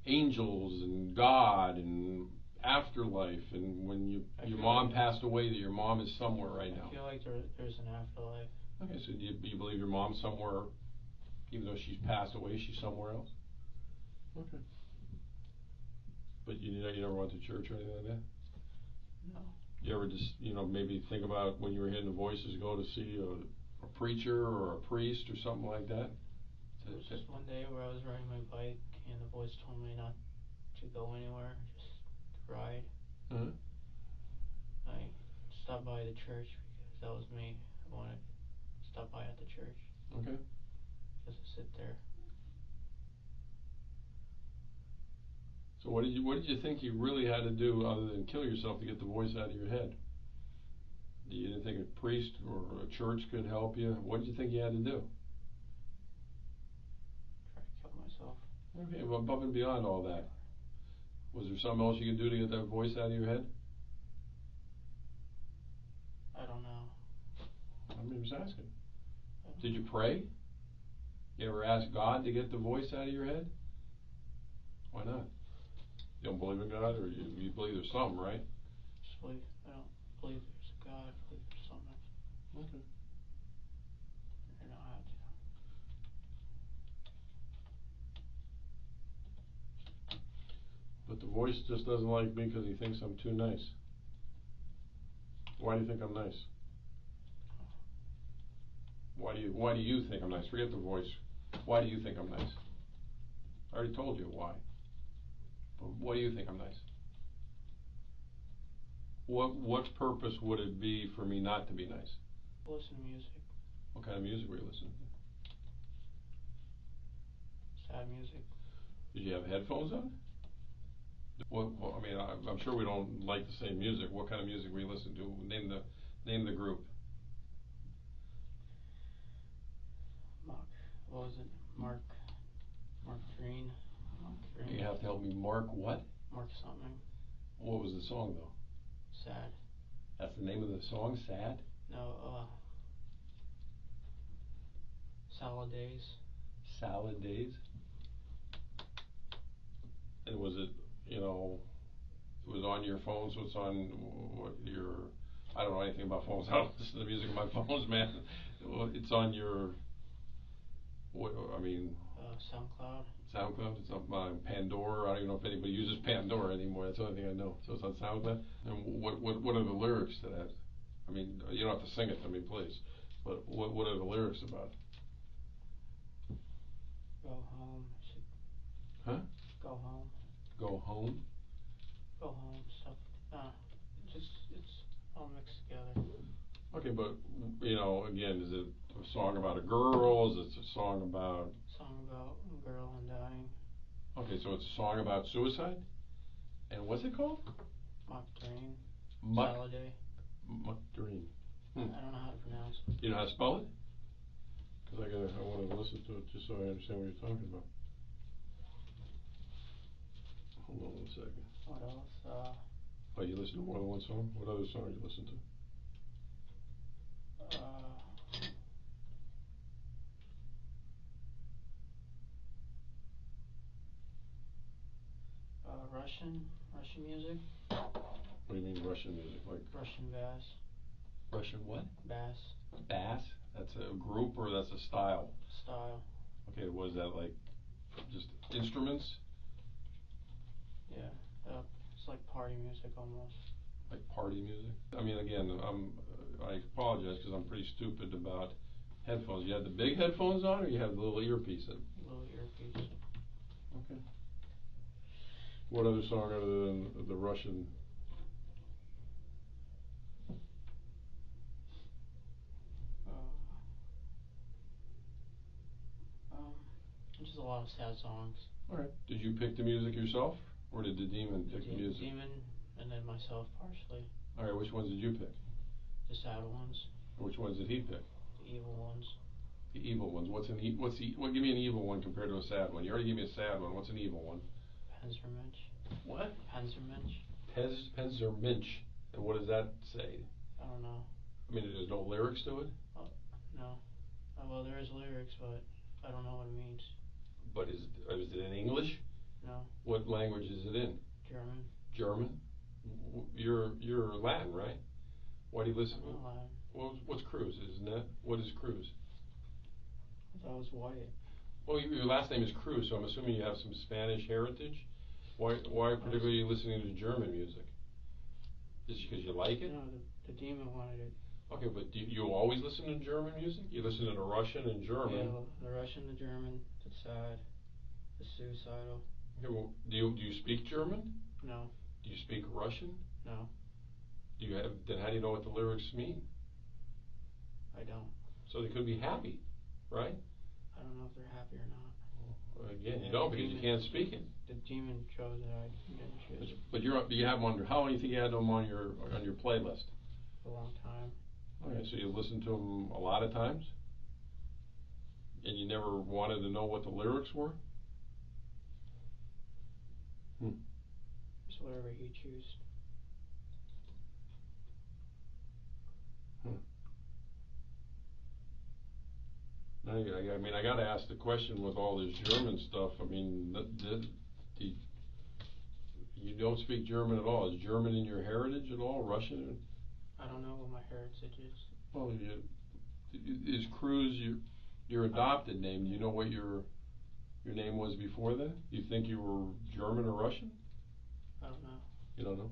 angels and God and afterlife, and when your mom passed away, that your mom is somewhere right now? I feel like there's an afterlife. Okay, so do you believe your mom's somewhere, even though she's passed away, she's somewhere else? Okay. But you never went to church or anything like that? No. You ever just, maybe think about when you were hearing the voices, go to see a preacher or a priest or something like that? It was just one day where I was riding my bike and the voice told me not to go anywhere, just to ride. Uh-huh. I stopped by the church because that was me. I wanted to stop by at the church. Okay. Just to sit there. So what did you think you really had to do other than kill yourself to get the voice out of your head? You didn't think a priest or a church could help you? What did you think you had to do? Try to kill myself. Okay, well, above and beyond all that, Was there something else you could do to get that voice out of your head? I don't know. I'm just asking. Did you pray? You ever ask God to get the voice out of your head? Why not? You don't believe in God, or you believe there's something, right? Just believe. I don't believe there's a God. I believe there's something. Okay. I know how to. But the voice just doesn't like me because he thinks I'm too nice. Why do you think I'm nice? Why do you think I'm nice? Forget the voice. Why do you think I'm nice? I already told you why. But why do you think I'm nice? What purpose would it be for me not to be nice? Listen to music. What kind of music were you listening to? Sad music. Did you have headphones on? I mean, I'm sure we don't like the same music. What kind of music were you listening to? Name the group. What was it? Mark Green. You have to help me. Mark what? Mark something. What was the song though? Sad. That's the name of the song, Sad? No, Salad Days. Salad Days? And was it, it was on your phone, so it's on I don't know anything about phones. I don't listen to music on my phones, man. It's on your, SoundCloud. SoundCloud? It's on my Pandora. I don't even know if anybody uses Pandora anymore. That's the only thing I know. So it's on SoundCloud? And what are the lyrics to that? I mean, you don't have to sing it to me, please. But what are the lyrics about? Go home. Huh? Go home. Go home? Go home. Stuff. It's all mixed together. Okay, but, again, is it a song about a girl? Is it a song about... Song about a girl and dying. Okay, so it's a song about suicide? And what's it called? Mock Dream. Muck Saladay. Muck Dream. I don't know how to pronounce it. You know how to spell it? Because I want to listen to it just so I understand what you're talking about. Hold on one second. What else? Oh, you listen to more than one song? What other song you listen to? Russian music. What do you mean Russian music? Like Russian bass. Russian what? Bass. Bass? That's a group or that's a style? Style. Okay, was that like just instruments? Yeah, it's like party music almost. Like party music? I mean, again, I apologize because I'm pretty stupid about headphones. You have the big headphones on or you have the little earpiece in? Little earpiece. Okay. What other song other than the Russian? Just a lot of sad songs. Alright. Did you pick the music yourself? Or did the demon pick the music? The demon and then myself partially. Alright, which ones did you pick? The sad ones. Which ones did he pick? The evil ones. The evil ones. Give me an evil one compared to a sad one. You already gave me a sad one. What's an evil one? Panzermensch. What? Panzermensch. Panzermensch. And what does that say? I don't know. I mean, there's no lyrics to it? No. Well, there is lyrics, but I don't know what it means. But is it in English? No. What language is it in? German. German? You're Latin, right? Why do you listen? I'm not Latin. Well, what's Cruz, isn't it? What is Cruz? I thought it was white. Well, your last name is Cruz, so I'm assuming you have some Spanish heritage. Why particularly are you listening to German music? Is it because you like it? No, the demon wanted it. Okay, but do you always listen to German music? You listen to Russian and German. Yeah, the Russian, the German, the sad, the suicidal. Okay, well, do you speak German? No. Do you speak Russian? No. Then how do you know what the lyrics mean? I don't. So they could be happy, right? I don't know if they're happy or not. Well, again, you don't because you can't speak it. The demon chose it. I didn't choose it. But you have them on. How long do you think you had them on your playlist? For a long time. Okay, so you listened to them a lot of times, and you never wanted to know what the lyrics were. whatever you choose. I mean, I gotta ask the question with all this German stuff. I mean, you don't speak German at all. Is German in your heritage at all? Russian? I don't know what my heritage is. Well, is Cruz your adopted name? Do you know what your name was before that? Do you think you were German or Russian? I don't know. You don't know?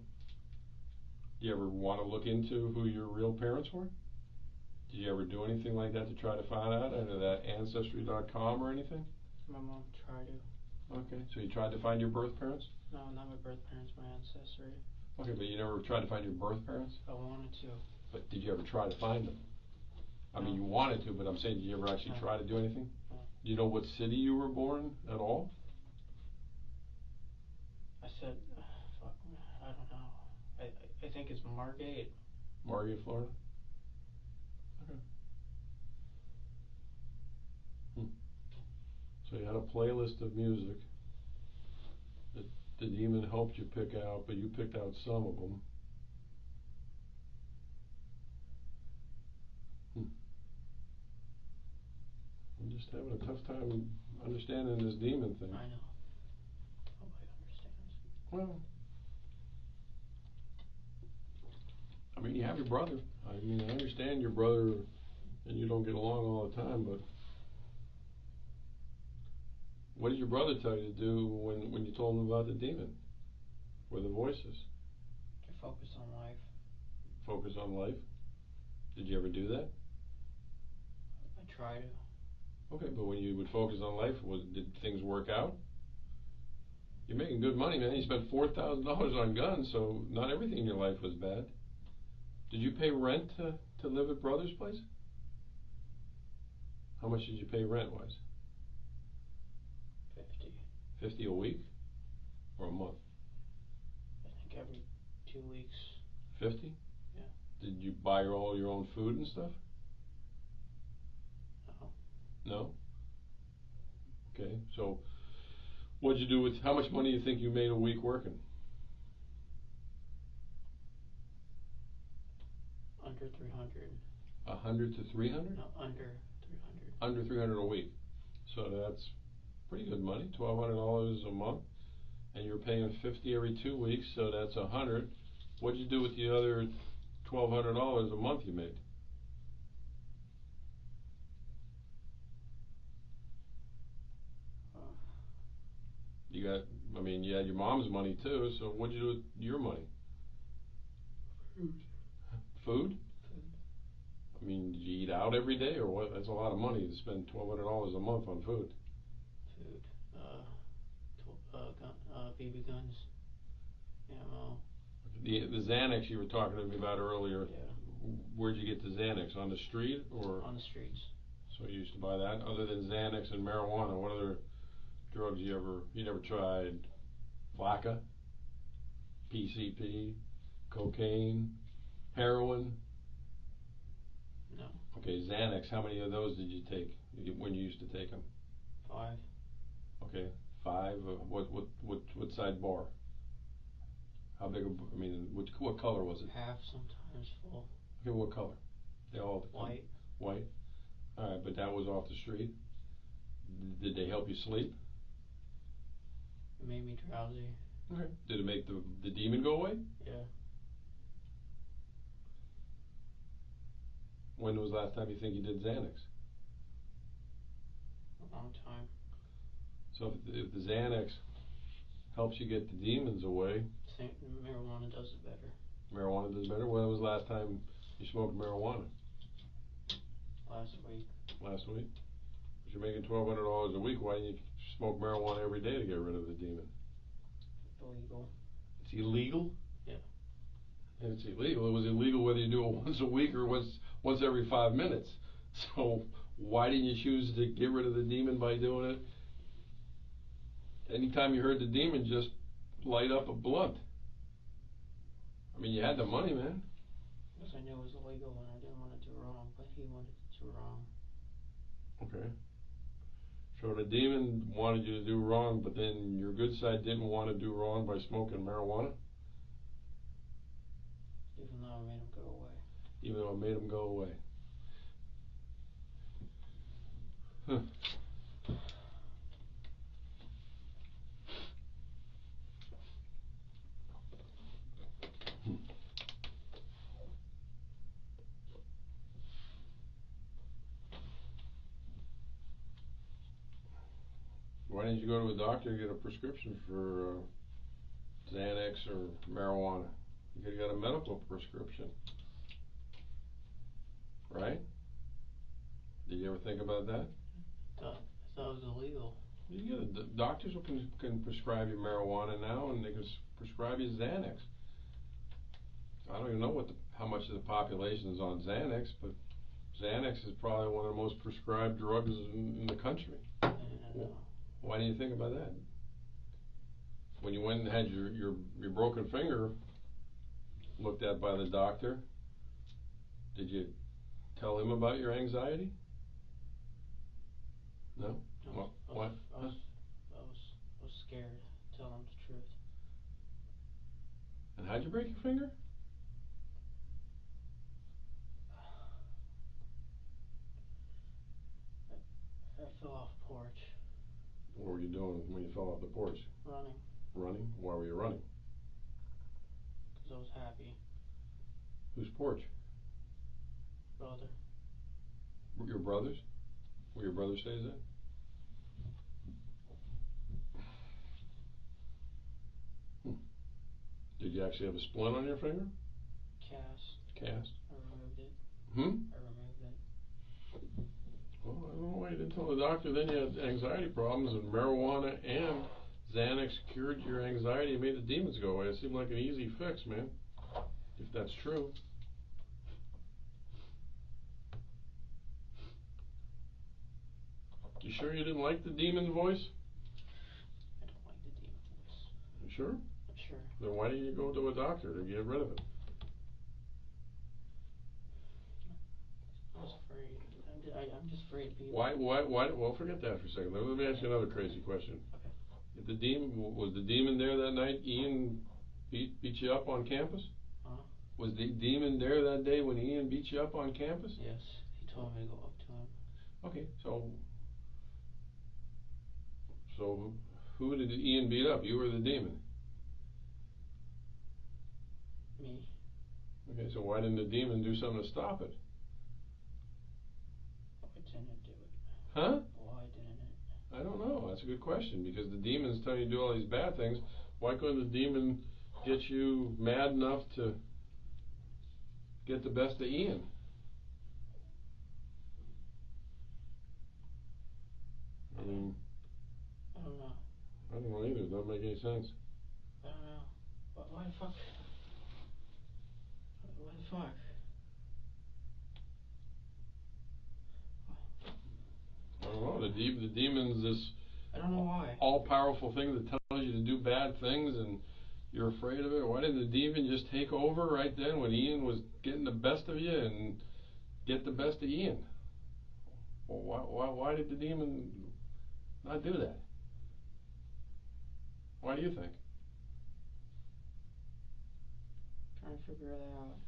Do you ever want to look into who your real parents were? Did you ever do anything like that to try to find out, either that Ancestry.com or anything? My mom tried to. Okay, so you tried to find your birth parents? No, not my birth parents, my ancestry. Okay, but you never tried to find your birth parents? I wanted to. But did you ever try to find them? I mean, you No. wanted to, but I'm saying, did you ever actually No. try to do anything? No. Do you know what city you were born at all? I said, fuck, I don't know. I think it's Margate. Margate, Florida? Okay. So you had a playlist of music that the demon helped you pick out, but you picked out some of them. I'm just having a tough time understanding this demon thing. I know. Nobody understands. Well, I mean, you have your brother. I mean, I understand your brother and you don't get along all the time, but what did your brother tell you to do when you told him about the demon? Or the voices? To focus on life. Focus on life? Did you ever do that? I try to. Okay, but when you would focus on life, did things work out? You're making good money, man. You spent $4,000 on guns, so not everything in your life was bad. Did you pay rent to live at brother's place? How much did you pay rent-wise? 50. 50 a week? Or a month? I think every 2 weeks. 50? Yeah. Did you buy all your own food and stuff? No. No? Okay, so what'd you do with, how much money do you think you made a week working? Under 300. 100 to 300? No, under 300. Under 300 a week. So that's pretty good money, $1,200 a month. And you're paying 50 every 2 weeks, so that's 100. What'd you do with the other $1,200 a month you made? You got, I mean, you had your mom's money too, so what'd you do with your money? Food. Food? I mean, did you eat out every day or what? That's a lot of money to spend $1,200 a month on food. Food. BB guns. Ammo. The Xanax you were talking to me about earlier. Yeah. Where'd you get the Xanax? On the street or? On the streets. So you used to buy that? Other than Xanax and marijuana, what other drugs you never tried? Flakka? PCP? Cocaine? Heroin? No. Okay, Xanax, how many of those did you take when you used to take them? 5. Okay, 5. What side bar? How big? I mean, what color was it? Half, sometimes full. Okay, what color? They all White. White. All right, but that was off the street. Did they help you sleep? It made me drowsy. Okay. Did it make the demon go away? Yeah. When was the last time you think you did Xanax? A long time. So if the Xanax helps you get the demons away, Marijuana does it better. marijuana does better. When was the last time you smoked marijuana? Last week. Last week? But you're making $1,200 a week. Why didn't you smoke marijuana every day to get rid of the demon? Illegal. It's illegal? Yeah. It's illegal. It was illegal whether you do it once a week or once every 5 minutes. So why didn't you choose to get rid of the demon by doing it? Anytime you heard the demon, just light up a blunt. I mean, you had the money, man. Because I knew it was illegal and I didn't want to do wrong, but he wanted to do wrong. Okay. So the demon wanted you to do wrong, but then your good side didn't want to do wrong by smoking marijuana? Even though it made him go away. Even though it made him go away. Huh. Why didn't you go to a doctor and get a prescription for Xanax or marijuana? You could have got a medical prescription. Right? Did you ever think about that? I thought it was illegal. You get doctors can prescribe you marijuana now, and they can prescribe you Xanax. I don't even know how much of the population is on Xanax, but Xanax is probably one of the most prescribed drugs in the country. Why didn't you think about that? When you went and had your broken finger looked at by the doctor, did you tell him about your anxiety? No? What? I was scared to tell him the truth. And how'd you break your finger? I fell off a porch. What were you doing when you fell off the porch? Running. Running? Why were you running? Because I was happy. Whose porch? Brother. Your brother's? Where your brother stays at? Did you actually have a splint on your finger? Cast? I removed it. Hmm? I removed it. Well, I don't know why you didn't tell the doctor then you had anxiety problems and marijuana and Xanax cured your anxiety and made the demons go away. It seemed like an easy fix, man. If that's true. You sure you didn't like the demon voice? I don't like the demon voice. You sure? I'm sure. Then why didn't you go to a doctor to get rid of it? I was afraid. I'm just afraid of people. Why, well, forget that for a second. Let me ask you another crazy question. Okay. If was the demon there that night? Ian beat you up on campus? Huh? Was the demon there that day when Ian beat you up on campus? Yes. He told me to go up to him. Okay, so who did Ian beat up? You or the demon? Me. Okay, so why didn't the demon do something to stop it? I didn't do it. Huh? Why didn't it? I don't know. That's a good question, because the demon's telling you to do all these bad things. Why couldn't the demon get you mad enough to get the best of Ian? I mean, I don't know. I don't know either. It doesn't make any sense. I don't know. Why the fuck? Why the fuck? I don't know. The demon's this I don't know why. all-powerful thing that tells you to do bad things and you're afraid of it. Why didn't the demon just take over right then when Ian was getting the best of you and get the best of Ian? Well, why did the demon not do that? Why do you think? Trying to figure that out.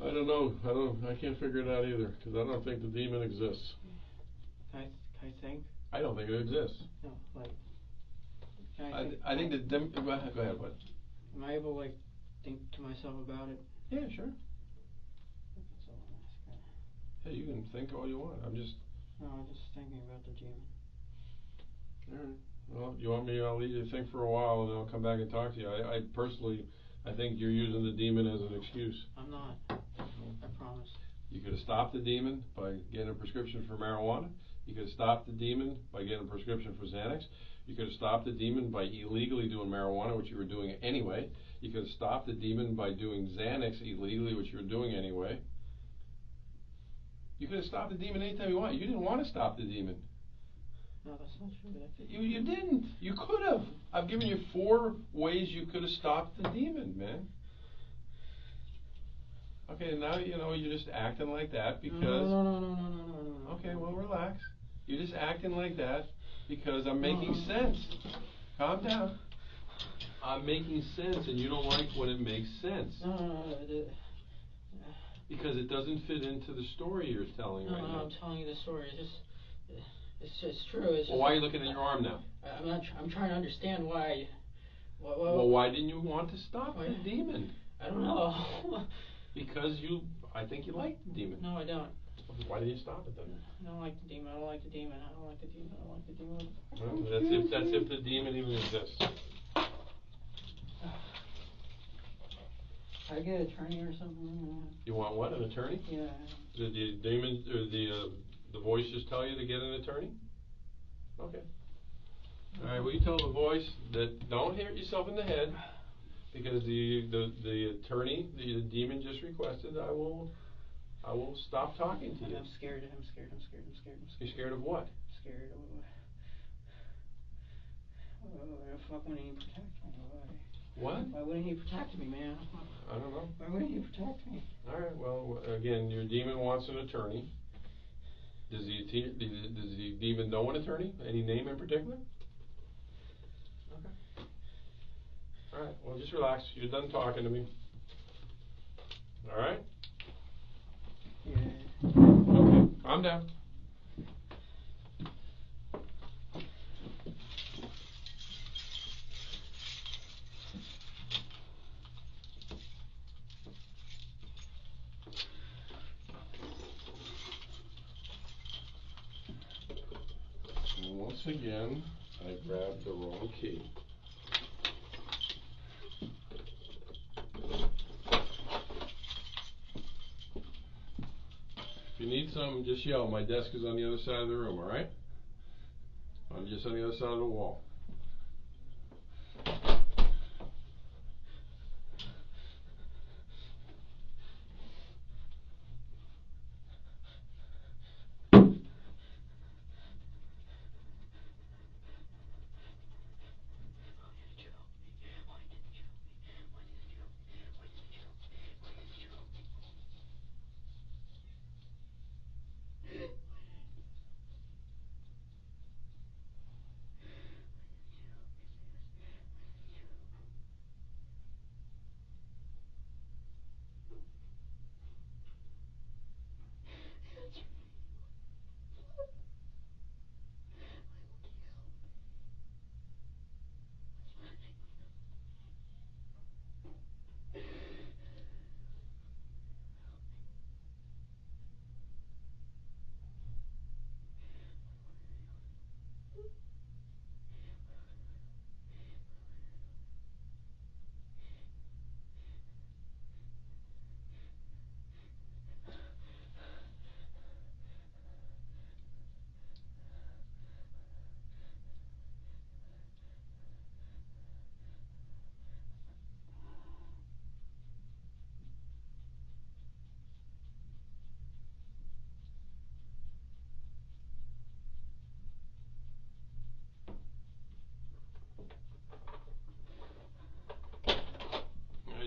I don't know. I can't figure it out either, because I don't think the demon exists. Can I think? I don't think it exists. No, like. Can I think? I think that go ahead, what? Am I able to think to myself about it? Yeah, sure. That's all I'm asking. Hey, you can think all you want. No, I'm just thinking about the demon. Alright. Well, you want me, I'll leave you to think for a while and then I'll come back and talk to you. I personally, I think you're using the demon as an excuse. I'm not. I promise. You could have stopped the demon by getting a prescription for marijuana. You could have stopped the demon by getting a prescription for Xanax. You could have stopped the demon by illegally doing marijuana, which you were doing anyway. You could have stopped the demon by doing Xanax illegally, which you were doing anyway. You could have stopped the demon anytime you want. You didn't want to stop the demon. No, that's not true. You didn't. You could have. I've given you 4 ways you could have stopped the demon, man. Okay, now you're just acting like that because. No. Okay, well, relax. You're just acting like that Because I'm making sense. Calm down. I'm making sense, and you don't like when it makes sense. No. Because it doesn't fit into the story you're telling right now. I'm telling you the story. It's true. It's Well, why are you looking at your arm now? I'm trying to understand why. Well, why didn't you want to stop the demon? I don't know. Because I think you like the demon. No, I don't. Why didn't you stop it then? I don't like the demon. I don't like the demon. I don't like the demon. I don't like the demon. Well, that's if the demon even exists. I get an attorney or something. You want what? An attorney? Yeah. Did the demon or the voice just tell you to get an attorney? Okay. All right. Well, you tell the voice that don't hit yourself in the head, because the attorney, the demon just requested I will stop talking to you. I'm scared. You're scared of what? Scared of fuck wouldn't he protect me? What? Why wouldn't he protect me, man? I don't know. Why wouldn't he protect me? All right. Well, again, your demon wants an attorney. Does the demon know an attorney? Any name in particular? Okay. All right. Well, just relax. You're done talking to me. All right. Yeah. Okay. Calm down. And once again, I grabbed the wrong key. If you need something, just yell. My desk is on the other side of the room, all right? I'm just on the other side of the wall.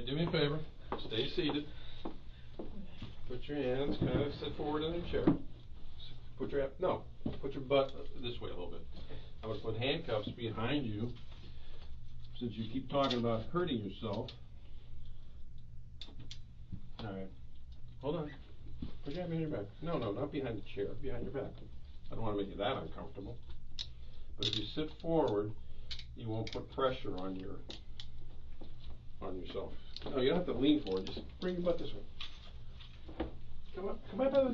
Do me a favor, stay seated. Put your hands kind of sit forward in the chair. Put your butt this way a little bit. I would put handcuffs behind you, since you keep talking about hurting yourself. All right, hold on. Put your hand behind your back. No, not behind the chair, behind your back. I don't want to make you that uncomfortable. But if you sit forward, you won't put pressure on yourself. No, you don't have to lean forward. Just bring your butt this way. Come up by the